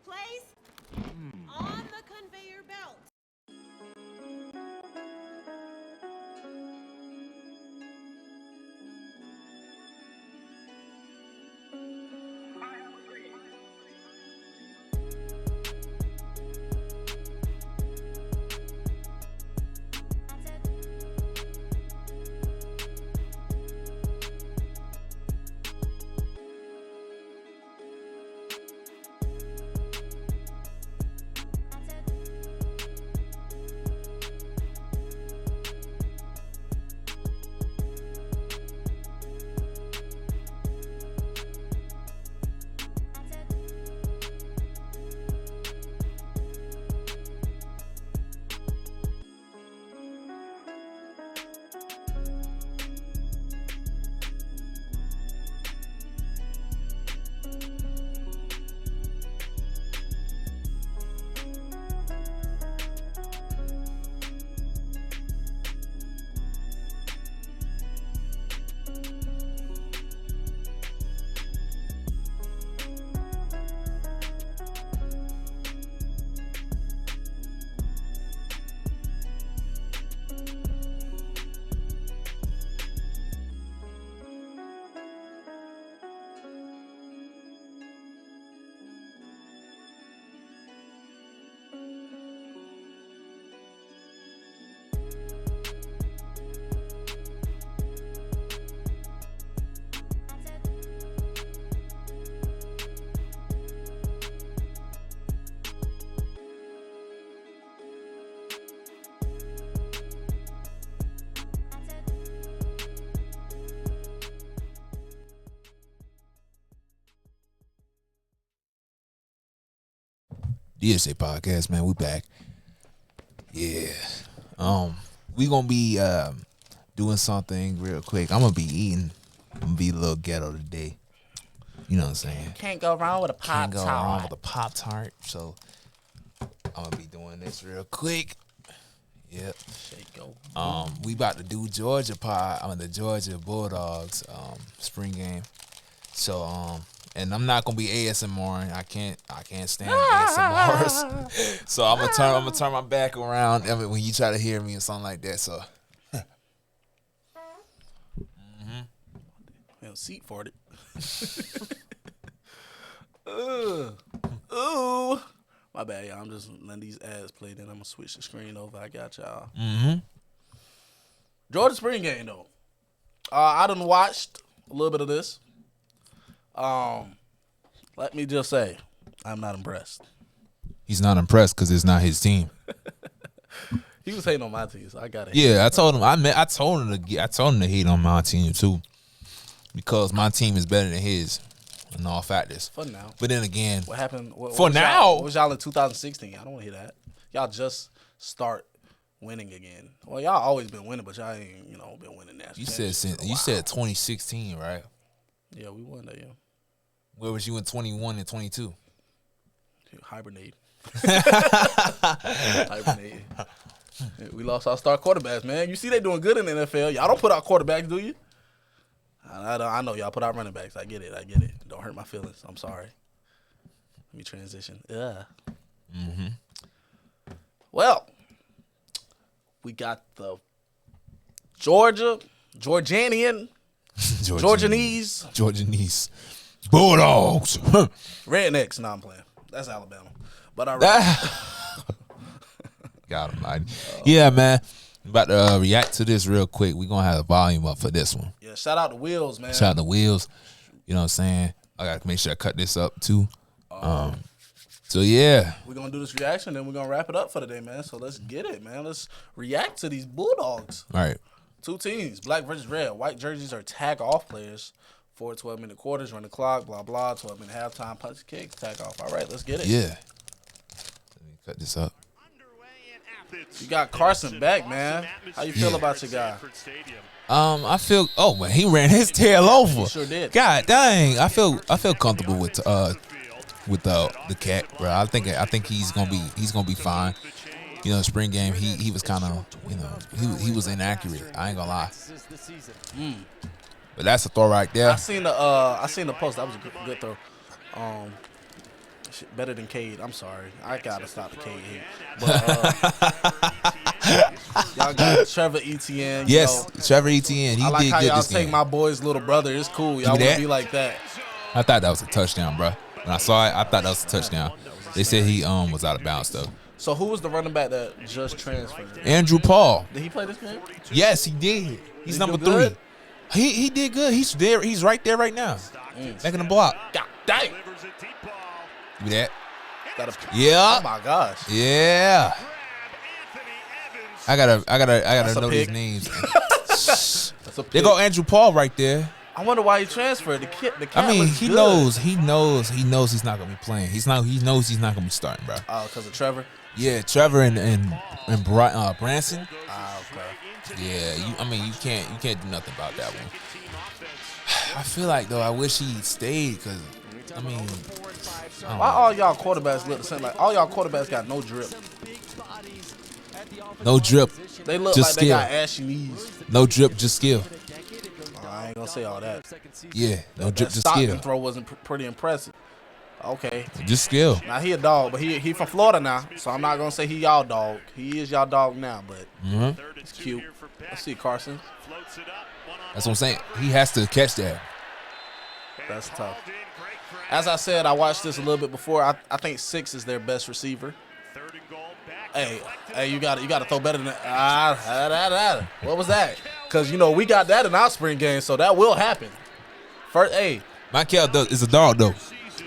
place on the conveyor belt. DSJ Podcast, man, we back. Yeah. We gonna be doing something real quick. I'm gonna be eating. I'm gonna be a little ghetto today. You know what I'm saying? Can't go wrong with a Can't Pop-Tart. go wrong with a Pop-Tart. So I'm gonna be doing this real quick. Yep. We about to do the Georgia Bulldogs spring game. So and I'm not gonna be ASMR. I can't stand ASMRs. So I'm gonna turn my back around when you try to hear me or something like that. So seat farted. Ooh. My bad, y'all. I'm just letting these ads play. Then I'm gonna switch the screen over. I got y'all. Georgia spring game though. I done watched a little bit of this. Let me just say, I'm not impressed. he's not impressed because it's not his team. He was hating on my team, so I got it. Yeah, I told him. I told him to hate on my team too, because my team is better than his in all factors. For now. But then again, What happened? What was y'all in 2016? I don't want to hear that. Y'all just start winning again. Well, y'all always been winning, but y'all ain't been winning national. you said 2016, right? Yeah, we won that year. Where was you in 21 and 22? Hibernate. We lost our star quarterbacks, man. You see they doing good in the NFL. Y'all don't put out quarterbacks, do you? I know y'all put out running backs. I get it. Don't hurt my feelings. I'm sorry. Let me transition. Yeah. Well, we got the Georgianese Bulldogs. Rednecks. No, I'm playing. That's Alabama. But all right. Got him, man. Yeah, man. About to react to this real quick. We're going to have the volume up for this one. Yeah, shout out to Wheels, man. Shout out to Wheels. You know what I'm saying? I got to make sure I cut this up, too. So, yeah. We're going to do this reaction, then we're going to wrap it up for today, man. So, let's get it, man. Let's react to these Bulldogs. All right. Two teams, black versus red. White jerseys are tag-off players. 4 12-minute quarters, run the clock, blah, blah. 12-minute halftime, punch kicks, tag off. All right, let's get it. Yeah. Let me cut this up. You got Carson back, man. How you feel about your guy? I feel. Oh man, he ran his tail over. He sure did. God dang, I feel comfortable with the cat, bro. I think he's gonna be fine. You know, spring game he was kind of he was inaccurate. I ain't gonna lie. But that's a throw right there. I seen the post. That was a good throw. Shit, better than Cade. I'm sorry. I gotta stop the Cade hate. But y'all got Trevor Etienne. Yes, Trevor Etienne. He I like did how good y'all this take game. my boy's little brother. It's cool. Y'all me want that. to be like that. I thought that was a touchdown, bro. When I saw it, I thought that was a touchdown. They said he was out of bounds though. So who was the running back that just transferred? Andrew Paul. Did he play this game? Yes, he did. He's He number do 3. good? He did good. He's there. He's right there right now, making the block. God dang. Give me that. Oh my gosh. Yeah. I gotta That's a know these pick. names. That's a There pick. go Andrew Paul right there. I wonder why he transferred. The cat I mean, looks he good. knows he's not gonna be playing. He knows he's not gonna be starting, bro. Oh, because of Trevor? Yeah, Trevor and Branson. Ah, okay. Yeah, you can't do nothing about that one. I feel like though I wish he stayed because I don't Why know. all y'all quarterbacks look the same? Like all y'all quarterbacks got no drip. No drip, They look Just like they skill. got ashy knees. no drip, just skill. I ain't gonna say all that. Yeah, no drip, That just Stockton skill. throw wasn't pretty impressive. Okay. Just skill. Now he a dog, but he from Florida now, so I'm not gonna say he y'all dog. He is y'all dog now, but it's cute. Let's see Carson. That's what I'm saying. He has to catch that. That's tough. As I said, I watched this a little bit before. I think 6 is their best receiver. Hey, you got to throw better than that. What was that? Because we got that in our spring game, so that will happen. First, Michael is a dog though.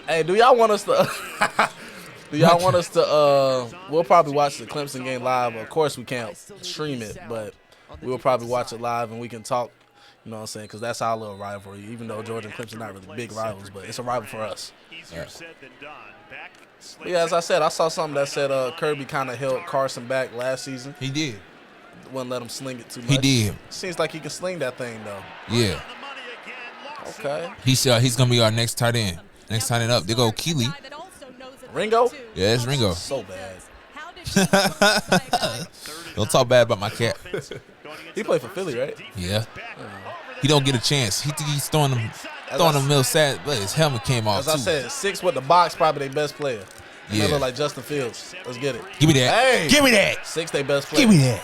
hey, do y'all want us to? Do y'all want us to? We'll probably watch the Clemson game live. Of course, we can't stream it, but we'll probably watch it live and we can talk. You know what I'm saying? Because that's our little rivalry. Even though Georgia and Clemson not really big rivals, but it's a rival for us. But yeah, as I said, I saw something that said Kirby kind of held Carson back last season. He did. Wouldn't let him sling it too much. He did. Seems like he can sling that thing though. Yeah. Okay. He's gonna be our next tight end. Next tight end up. They go Keely. Ringo? Yeah, it's Ringo. So bad. Don't talk bad about my cat. He played for Philly, right? Yeah. He don't get a chance. He's throwing them middle sad, but his helmet came off As I too. said, 6 with the box, probably their best player. Yeah. They look like Justin Fields. Let's get it. Give me that. Hey. Give me that. 6 their best player. Give me that.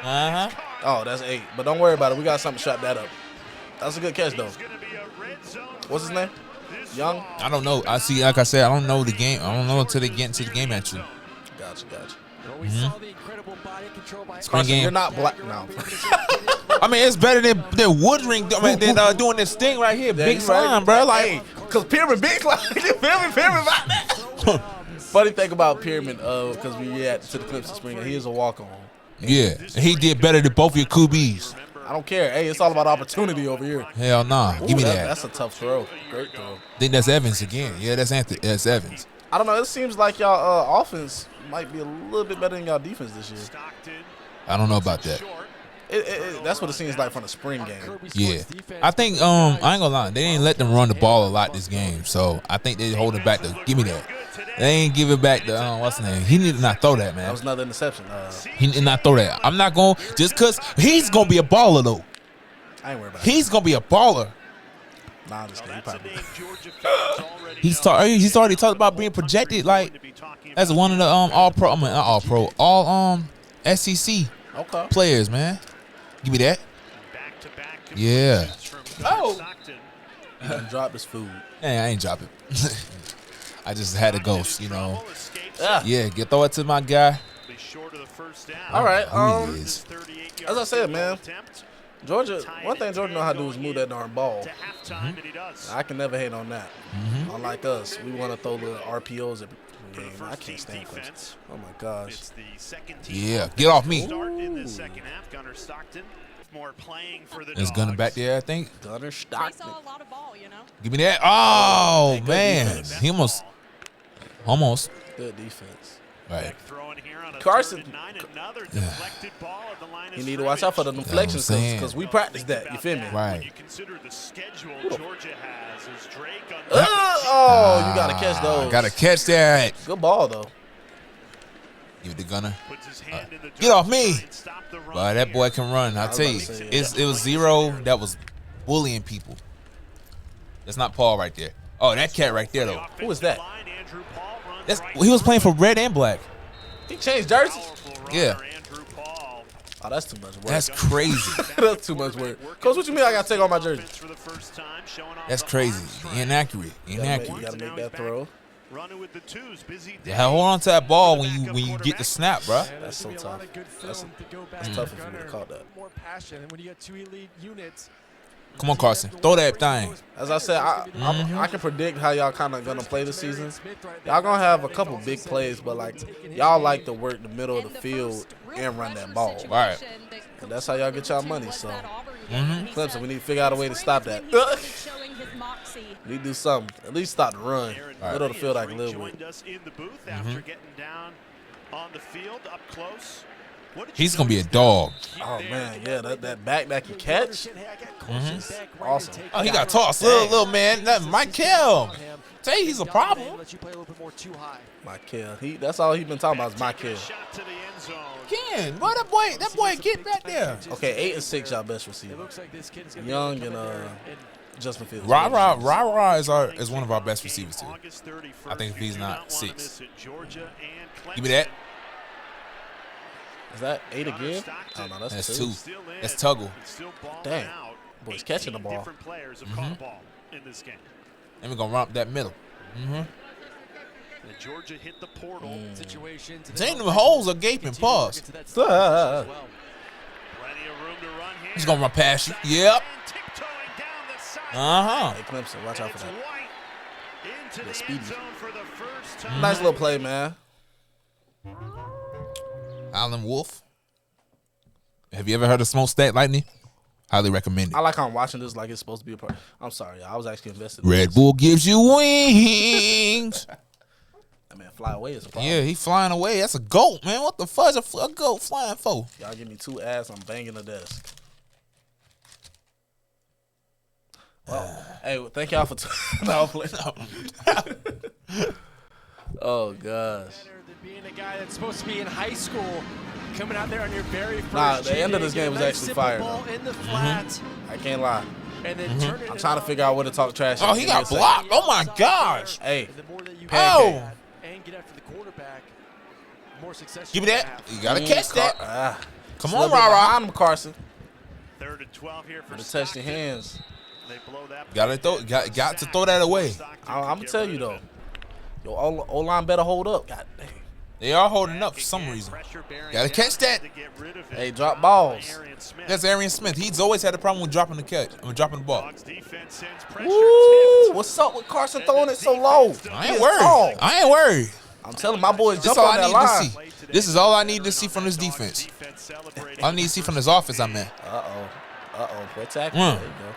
Uh-huh. Oh, that's 8. But don't worry about it. We got something to shut that up. That's a good catch, though. What's his name? Young? I don't know. I see, like I said, I don't know the game. I don't know until they get into the game actually. Gotcha. Spring Carson, game. you're not black now. I mean, it's better than Woodring. I mean, than doing this thing right here. Big slime, bro. Like, because Pyramid big slime. Pyramid about that. Funny thing about Pyramid, because we reacted to the Clemson Spring, he is a walk-on. yeah, he did better than both of your QBs. I don't care. Hey, it's all about opportunity over here. Hell nah. Ooh, Give me that. That's a tough throw. Great throw. I think that's Evans again. Yeah, that's Anthony. That's Evans. I don't know. It seems like y'all offense might be a little bit better than y'all defense this year. I don't know about that. That's what it seems like from the spring game. Yeah, I think I ain't gonna lie. They ain't let them run the ball a lot this game, so I think they holding back to give me that. They ain't giving back the what's the name? He need to not throw that, That man. was another interception. He need to not throw that. I'm not going just cause he's gonna be a baller though. I ain't worried about He's gonna be a baller. it. Nah, I'm just kidding. He probably He's already talked about being projected like as one of the all SEC okay. players, man. Give me that. Yeah. Oh. He done dropped his food. Hey, I ain't dropping. I just had to go, you know. Yeah. Yeah, throw it to my guy. All right. Who he is. As I said, man, Georgia. One thing Georgia know how to do is move that darn ball. I can never hate on that. Unlike us, we want to throw the RPOs at the game. I can't stand Clemson. Oh my gosh. Yeah, get off me. It's Gunner back there, I think. Gunner They Stockton. saw a lot of ball, you know. Give me that. Oh, Hey, good man. defense. He almost. Good defense. Right. Carson. You need to watch out for the deflections saying. because we practice that. You feel me? Right. Oh, you got to catch those. Gotta catch that. Good ball, though. Give it to Gunner. Get off me. But that boy can run. I tell you, about to say, it was 0. That was bullying people. That's not Paul right there. Oh, that cat right there though. Who is that? He was playing for red and black. He changed jerseys? Yeah. Oh, that's too much work. That's crazy. That's too much work. Coach, what you mean I gotta take off my jersey? That's crazy. Inaccurate. You Inaccurate. gotta make that throw. Yeah, hold on to that ball when you get the snap, bro. That's so tough. That's tough if you would have caught that. More passion, and when you got two elite units. Come on, Carson. Throw that thing. As I said, I can predict how y'all kind of gonna play this season. Y'all gonna have a couple big plays, but like y'all like to work the middle of the field and run that ball. Right. And that's how y'all get y'all money. So, Clemson, we need to figure out a way to stop that. We need to do something. At least stop the run. Middle of the field I can live with. He's going to be a dog. Oh, man. Yeah, that back you catch. Awesome. Oh, he got tossed. Little man. That Michael. Tell you he's a problem. Michael. That's all he's been talking about is Michael. Again, why that boy get back there? Okay, 8 and 6 y'all best receiver. Young and Justin Fields. Ra is one of our best receivers too. I think if he's not 6. Give me that. Is that 8 again? Oh, no, that's 2. That's Tuggle. Dang. Boy's catching the ball. And we're going to run up that middle. Georgia hit the portal situation. Dang, them holes are gaping. Pause. Uh-huh. Plenty of room to run here. He's going to run past you. Yep. Hey, Clemson, watch out for that. Yeah, speedy. Nice little play, man. Alan Wolf. Have you ever heard of Smokestack Lightning? Highly recommend it. I like how I'm watching this like it's supposed to be a part. I'm sorry, I was actually invested in Red this. Bull gives you wings. That man fly away is a problem. Yeah, he flying away. That's a goat, man. What the fudge a goat flying for? Y'all give me 2 ass, I'm banging the desk. Well, hey, thank y'all for no, oh gosh. Being a guy that's supposed to be in high school, coming out there on your very first. Nah, the end of this game was actually fire. In the flat, I can't lie. and then turn it I'm trying to figure out where to talk trash. Oh, he got blocked. Oh my gosh. Hey, The more that you Oh. and get after the quarterback, the more success. Give me you that. have. You gotta catch that. Come on, Rara. Rara. Behind him, Carson. 3rd and 12 here for To touch the Stockton. hands. They blow that Got to throw that away. I'm gonna tell you though. Yo, O-line better hold up. God dang. They are holding up for some reason. Gotta catch that. Hey, drop balls. That's Arian Smith. He's always had a problem with dropping the catch. I mean, dropping the ball. Woo! What's up with Carson throwing it so low? I ain't worried. I ain't worried. I'm telling my boys This jump is all on I that need line. to see. This is all I need to see from this defense. All I need to see from this offense, I mean. Poor tackle. Mm. There you go.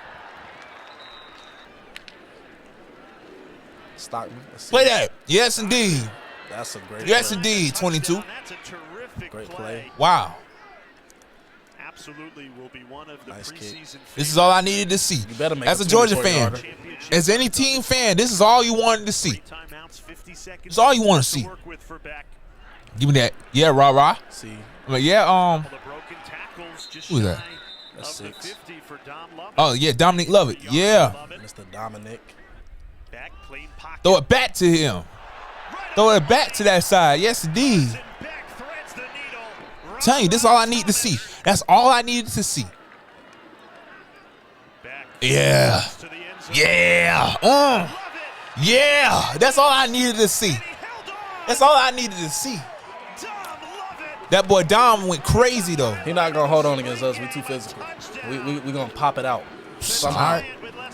Stockman. Let's see. Play that. Yes, indeed. That's a great Yes, play. indeed. 22. That's a terrific Great play. Wow. Absolutely will be one of the Nice kick. preseason. This is all I needed to see. You better make As a a Georgia 24 fan, yarder. as any team fan, this is all you wanted to see. Timeouts, 50 seconds. It's all you want to see. work with for Beck. Give me that. Yeah, rah. See, I'm like, yeah, The broken tackles just Who's that? shy That's of the 6. 50 for Dom Lovett. oh, yeah, Dominic Lovett. Yeah. Mr. Dominic. Beck, clean pocket. Throw it back to him. Throw it back to that side. Yes, indeed. And Beck threads the needle. Right Telling you, this is all I need to see. That's all I needed to see. Beck Yeah. to the end zone. Yeah. Lovett. Yeah. That's all I needed to see. He held on. That's all I needed to see. Dom Lovett. That boy Dom went crazy, though. He not gonna hold on against us. We too physical. We gonna pop it out. Somehow. Alright.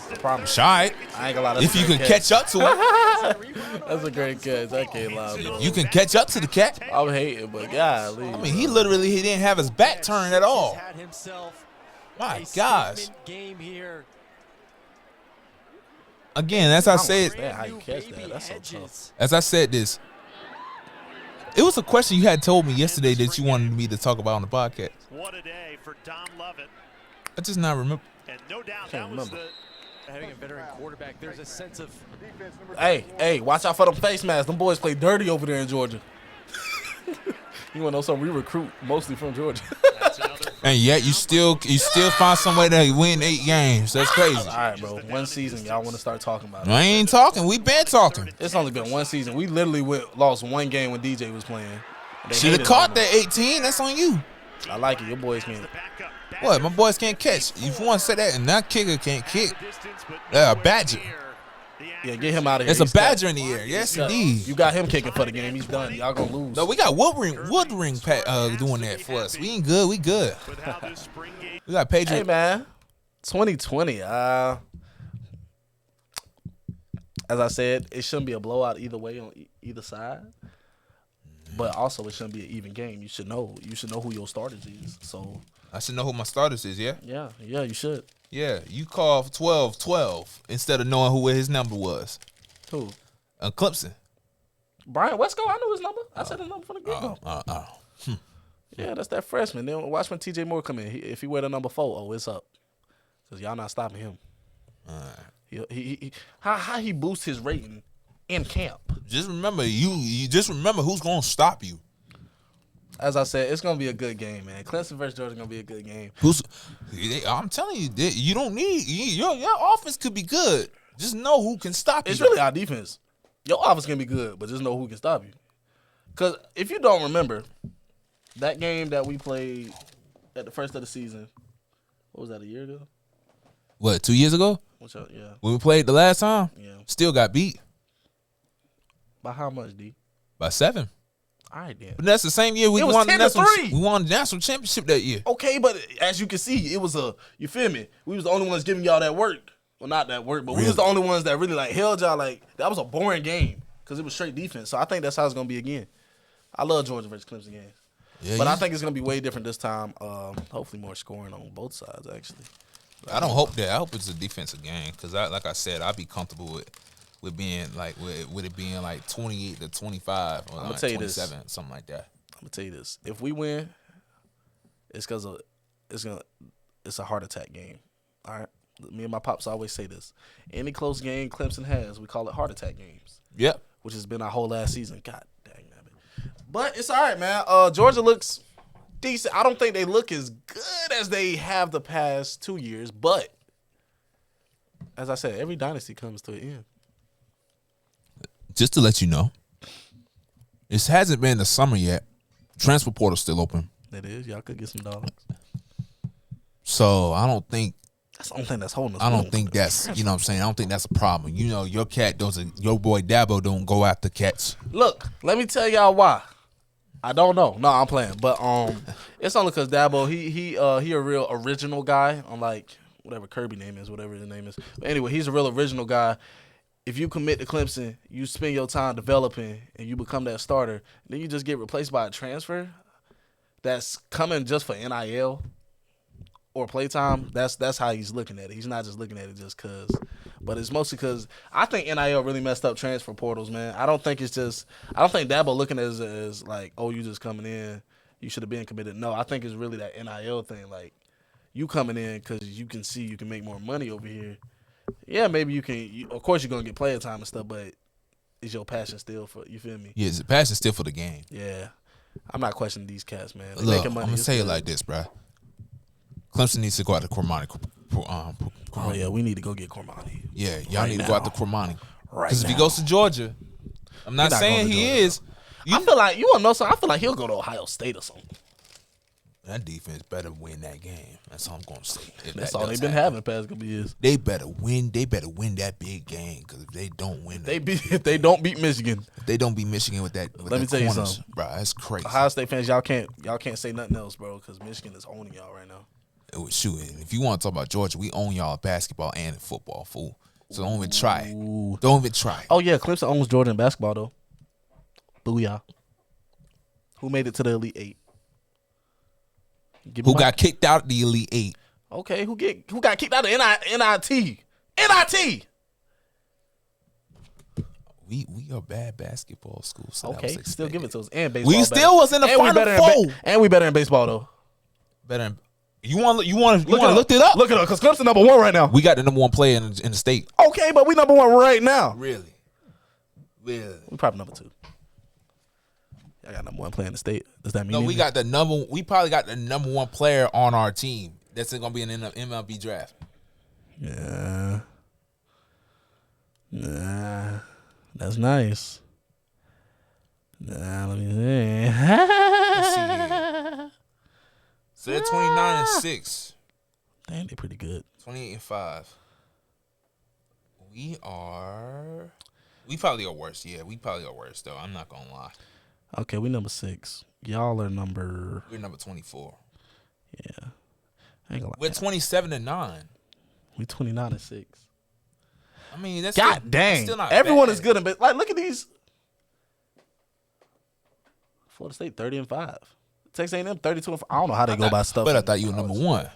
I promise. Shy. I ain't gonna lie. That's If a you great can catch up to it, That's a great catch. I can't lie, bro. you can catch up to the cat. I'm hating, but golly. I mean, he didn't have his back turned at all. He's had himself My a gosh. statement game here. Again, as I don't said, understand how you catch that. That's so tough. as I said this, it was a question you had told me yesterday that you wanted me to talk about on the podcast. What a day for Dom Lovett. I just not remember. And no doubt Can't that was remember. Having a veteran quarterback, there's a sense of Hey, watch out for them face masks. Them boys play dirty over there in Georgia. You wanna know something? We recruit mostly from Georgia. that's another And yet you still find some way to win 8 games. That's crazy. All right, bro. One season, y'all want to start talking about it. I ain't talking. We been talking. It's only been one season. We literally lost one game when DJ was playing. Should have caught that 18. That's on you. I like it. Your boys can't. What? My boys can't catch. If you want to say that, and that kicker can't kick. A badger. Yeah, get him out of here. There's a badger in the air. Yes, indeed. You got him kicking for the game. He's done. Y'all gonna lose. No, we got Woodring doing that for us. We ain't good. We good. We got Patriot. Hey, man. 2020. As I said, it shouldn't be a blowout either way on either side. But also, it shouldn't be an even game. You should know. You should know who your starters is. So I should know who my starters is. Yeah. Yeah. You should. Yeah. You call 12-12 instead of knowing who his number was. Who? Clemson. Brian Wesco. I knew his number. I said his number from the get-go. Yeah, that's that freshman. Then watch when TJ Moore come in. If he wear the number 4, it's up. Because y'all not stopping him. How he boosts his rating in camp. Just remember, you just remember who's going to stop you. As I said, it's going to be a good game, man. Clemson versus Georgia is going to be a good game. I'm telling you, you don't need your offense could be good. Just know who can stop you. It's really our defense. Your offense can be good, but just know who can stop you. Because if you don't remember, that game that we played at the first of the season, what was that, a year ago? What, 2 years ago? Yeah. When we played the last time? Yeah. Still got beat. By how much, D? By 7. All right, then. But that's the same year we won the national championship that year. Okay, but as you can see, it was you feel me? We was the only ones giving y'all that work. Well, not that work, but we was the only ones that really like held y'all. Like, that was a boring game because it was straight defense. So I think that's how it's going to be again. I love Georgia versus Clemson games. Yeah, but I think it's going to be way different this time. Hopefully more scoring on both sides, actually. I don't hope that. I hope it's a defensive game because, like I said, I'd be comfortable with being like with it being like 28-25 or like 27, something like that. I'm gonna tell you this: if we win, it's because it's a heart attack game. All right, me and my pops always say this: any close game Clemson has, we call it heart attack games. Yep, which has been our whole last season. God dang it! But it's all right, man. Georgia looks decent. I don't think they look as good as they have the past 2 years, but as I said, every dynasty comes to an end. Just to let you know, it hasn't been the summer yet. Transfer portal's still open. It is. Y'all could get some dollars. So I don't think that's the only thing that's holding us. I don't think that's, you know what I'm saying? I don't think that's a problem. You know, your boy Dabo don't go after cats. Look, let me tell y'all why. I don't know. No, I'm playing. But it's only because Dabo, he a real original guy, unlike whatever Kirby name is, whatever his name is. But anyway, he's a real original guy. If you commit to Clemson, you spend your time developing, and you become that starter, then you just get replaced by a transfer that's coming just for NIL or playtime. That's how he's looking at it. He's not just looking at it just because. But it's mostly because I think NIL really messed up transfer portals, man. I don't think Dabo looking at it as like, oh, you just coming in, you should have been committed. No, I think it's really that NIL thing. Like, you coming in because you can see you can make more money over here. Yeah, maybe you can. Of course, you're gonna get player time and stuff, but is your passion still for? You feel me? Yeah, the passion still for the game. Yeah, I'm not questioning these cats, man. They Look, making money. I'm gonna say it like this, bro. Clemson needs to go out to Cormani. Oh yeah, we need to go get Cormani. Yeah, y'all need to go out to Cormani. Right. Because if he goes to Georgia, I'm not saying he is. I feel like you wanna know something. I feel like he'll go to Ohio State or something. That defense better win that game. That's all I'm going to say. That's all they've been having the past couple years. They better win. They better win that big game because if they don't win, if they don't beat Michigan, if they don't beat Michigan with that, let me tell you something, bro. That's crazy. Ohio State fans, y'all can't say nothing else, bro, because Michigan is owning y'all right now. Shoot, if you want to talk about Georgia, we own y'all in basketball and in football, fool. So don't even try. Don't even try. Oh yeah, Clemson owns Georgia in basketball though. Booyah. Who made it to the Elite Eight? Who got kicked out of the Elite Eight? Okay, who got kicked out of NIT? NIT. We are bad basketball school. So okay, still give it to us. And baseball. We still was in the Final Four. And we better in baseball though. Better. You want to look it up? Look it up, because Clemson number 1 right now. We got the number 1 player in the state. Okay, but we number 1 right now. Really? We probably number 2. I got number one player in the state. Does that mean? No, we anything? we probably got the number one player on our team. That's gonna be in the MLB draft. Yeah. Nah. That's nice. Nah, let me see. Let's see here. So they're 29-6. Damn, they're pretty good. 28-5. We probably are worse. Yeah, we probably are worse though. I'm not gonna lie. Okay, we number 6. Y'all are number. We're number 24. Yeah. I ain't gonna lie. We're 27-9. We 29-6. I mean, that's God still, dang. that's still not Everyone bad. is good, but like, look at these. Florida State 30-5. Texas A&M 32-5. I don't know how they go by stuff. But I thought you were number one.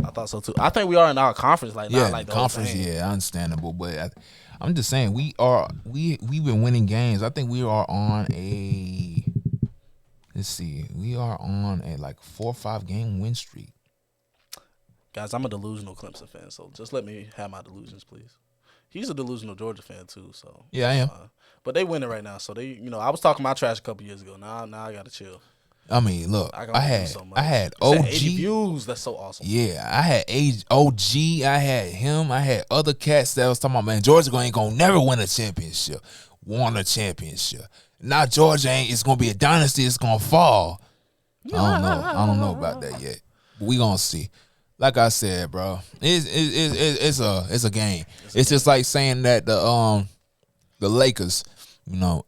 I thought so too. I think we are in our conference, like Yeah, not like the conference. whole thing. Yeah, understandable. But I'm just saying we've been winning games. I think we are on a. Let's see, we are on a like 4 or 5 game win streak. Guys, I'm a delusional Clemson fan, so just let me have my delusions, please. He's a delusional Georgia fan too, so Yeah, I am. but they winning right now, so they, I was talking my trash a couple years ago. Now I gotta chill. I mean, look, I I had so much. I had You said OG 80 views. That's so awesome. Yeah, I had OG. I had him. I had other cats that was talking about, man, Georgia ain't gonna never win a championship. Won a championship. Now Georgia ain't. It's gonna be a dynasty. It's gonna fall. I don't know about that yet. But we gonna see. Like I said, bro, it's a game. It's just like saying that the Lakers,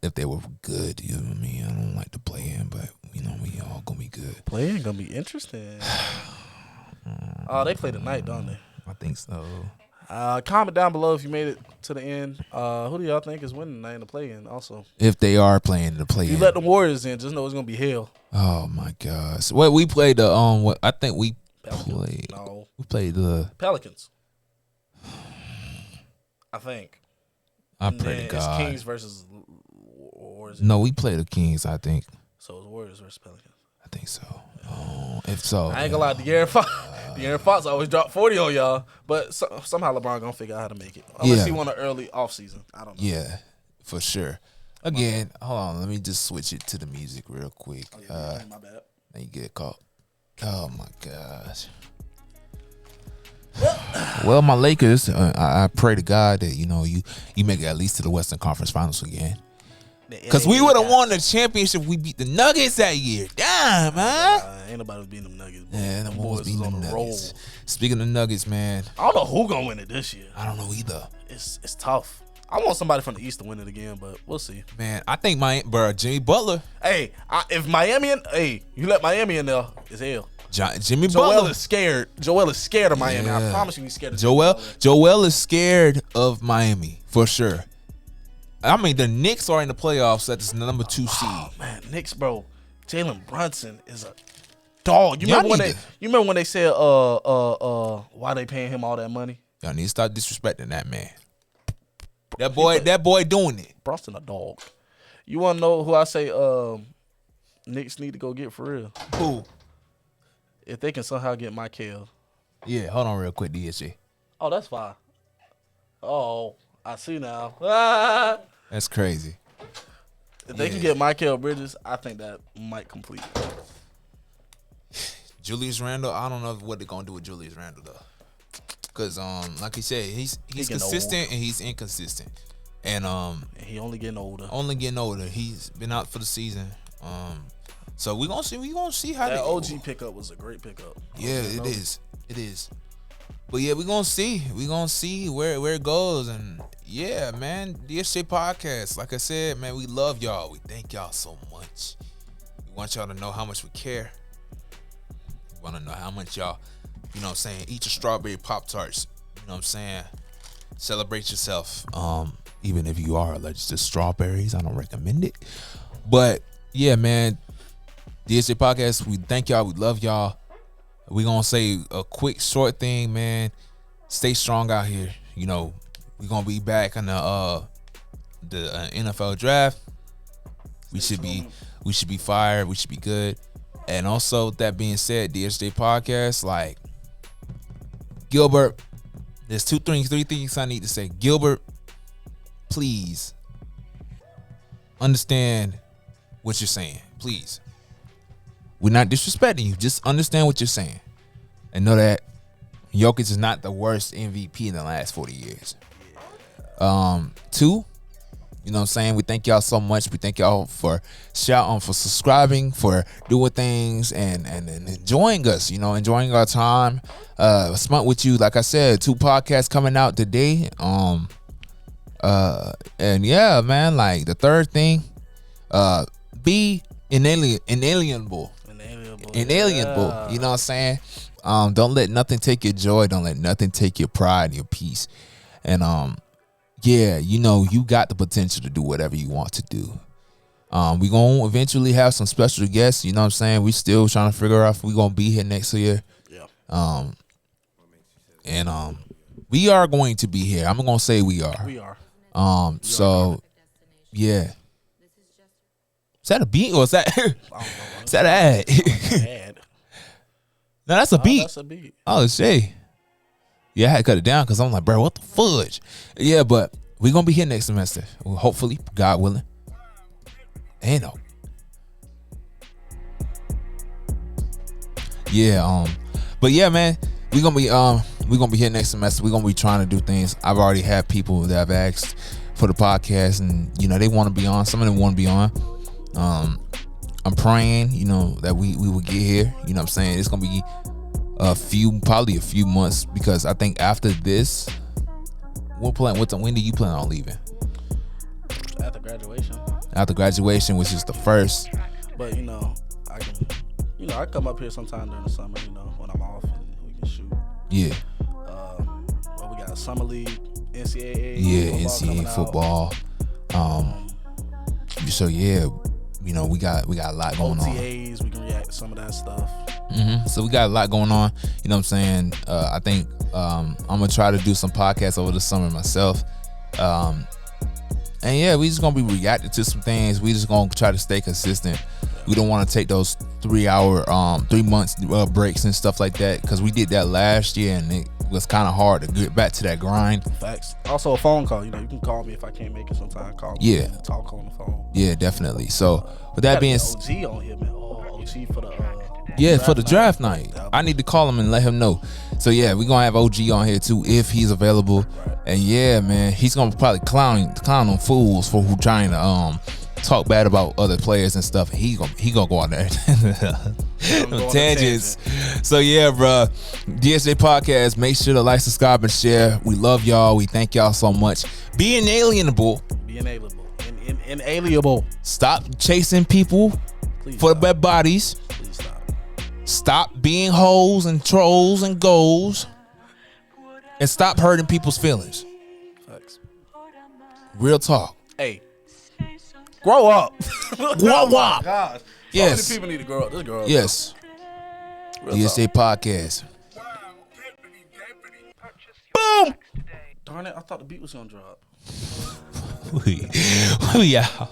if they were good, you know what I mean. I don't like to play in, but we all gonna be good. Playing gonna be interesting. Oh, they play tonight, don't they? I think so. Comment down below if you made it to the end. Who do y'all think is winning tonight in the play-in? Also, If they are playing the play, if you let the Warriors in, just know it's gonna be hell. Oh my gosh! What we played the I think we Pelicans. played. No, We played the. Pelicans. I think. I And pray then to God. It's Kings versus Warriors. No, we played the Kings. I think. So it's Warriors versus Pelicans. I think so. If so, I ain't gonna lie, De'Aaron Fox always dropped 40 on y'all, but somehow LeBron gonna figure out how to make it. Unless he want an early offseason. I don't know. Yeah, for sure. Again, hold on. Let me just switch it to the music real quick. My bad. Now you get caught. Oh my gosh. Well, my Lakers, I pray to God that you make it at least to the Western Conference Finals again. Because we would have won the championship. We beat the Nuggets that year. Damn, man. Ain't nobody was beating them Nuggets. Yeah, them them boys boys beating was them on the roll. Nuggets. Speaking of Nuggets, man, I don't know who gonna win it this year. I don't know either. It's tough. I want somebody from the East to win it again, but we'll see. Man, I think Jimmy Butler. Hey, if Miami you let Miami in there, it's hell. Jimmy Joel Butler is scared. Joel is scared of Miami. I Yeah. promise you, he's scared of Joel is scared of Miami for sure. I mean, the Knicks are in the playoffs at the number 2 seed. Oh man, Knicks, bro. Jalen Brunson is a dog. You remember when they said why they paying him all that money? Y'all need to stop disrespecting that man. That boy doing it. Brunson a dog. You want to know who I say Knicks need to go get for real? Who? If they can somehow get Michael. Yeah, hold on real quick, DSJ. Oh, that's fine. Oh, I see now. Ah! That's crazy. If they can get Michael Bridges, I think that might complete. Julius Randle, I don't know what they're gonna do with Julius Randle though. Cause like he said, he's consistent and he's inconsistent. And he only getting older. He's been out for the season. So we're gonna see how that they OG pickup was a great pickup. Yeah, it is. But yeah, we're gonna see where it goes. And yeah, man, DSJ Podcast, like I said, man, we love y'all. We thank y'all so much. We want y'all to know how much we care. We want to know how much y'all, eat your strawberry Pop-Tarts. You know what I'm saying? Celebrate yourself. Even if you are allergic to strawberries, I don't recommend it. But yeah, man, DSJ Podcast, we thank y'all. We love y'all. We're going to say a quick, short thing, man. Stay strong out here. We're going to be back on the NFL draft. We should be fired. We should be good. And also, that being said, DSJ Podcast, like, Gilbert, there's three things I need to say. Gilbert, please understand what you're saying. Please. We're not disrespecting you. Just understand what you're saying. And know that Jokic is not the worst MVP in the last 40 years. 2, you know what I'm saying? We thank y'all so much. We thank y'all for for subscribing, for doing things and enjoying us, enjoying our time. Spent with you, like I said, 2 podcasts coming out today. And yeah, man, like the third thing, be inalienable. You know what I'm saying? Don't let nothing take your joy. Don't let nothing take your pride and your peace. And yeah, you got the potential to do whatever you want to do. We're going to eventually have some special guests. You know what I'm saying? We still trying to figure out if we're going to be here next year. Yeah. And we are going to be here. I'm going to say we are. We are. So, yeah. Is that a beat or is that is that an ad? No, that's a beat. That's a beat. Oh, shit. Yeah, I had to cut it down because I'm like, bro, what the fudge? Yeah, but we're going to be here next semester. Well, hopefully, God willing. Ain't no. Yeah, but yeah, man, we're gonna be here next semester. We're gonna be trying to do things. I've already had people that have asked for the podcast, and they want to be on. Some of them want to be on. I'm praying, that we will get here. You know what I'm saying? It's gonna be probably a few months, because I think after this, when do you plan on leaving? After graduation. After graduation, which is the first. But I come up here sometime during the summer, when I'm off, and we can shoot. Yeah. We got summer league, NCAA. Yeah, NCAA football. So yeah, we got a lot going OTAs, we can react to some of that stuff. Mm-hmm. So we got a lot going on. You know what I'm saying? I think I'm gonna try to do some podcasts over the summer myself. And yeah, we just gonna be reacting to some things. We just gonna try to stay consistent. We don't want to take those 3 months breaks and stuff like that, because we did that last year and it was kind of hard to get back to that grind. Facts. Also a phone call. You can call me if I can't make it sometime. Call me. Yeah. Talk on the phone. Yeah, definitely. So with that being OG on here, man. OG for the for the draft night. I need to call him and let him know. So yeah, we're gonna have OG on here too if he's available. Right. And yeah, man, he's gonna probably clown on fools for who trying to talk bad about other players and stuff. He gonna go on there. Tangents. So yeah, bro. DSJ Podcast. Make sure to like, subscribe, and share. We love y'all. We thank y'all so much. Be inalienable. Inalienable. Stop chasing people for the bad bodies. Please stop. Stop being hoes and trolls and goals. And stop hurting people's feelings. Facts. Real talk. Hey. Grow up. Grow up. Gosh. Yes. So many people need to grow up. Just grow up. Yes. DSJ Podcast. Boom. Darn it. I thought the beat was going to drop. We out.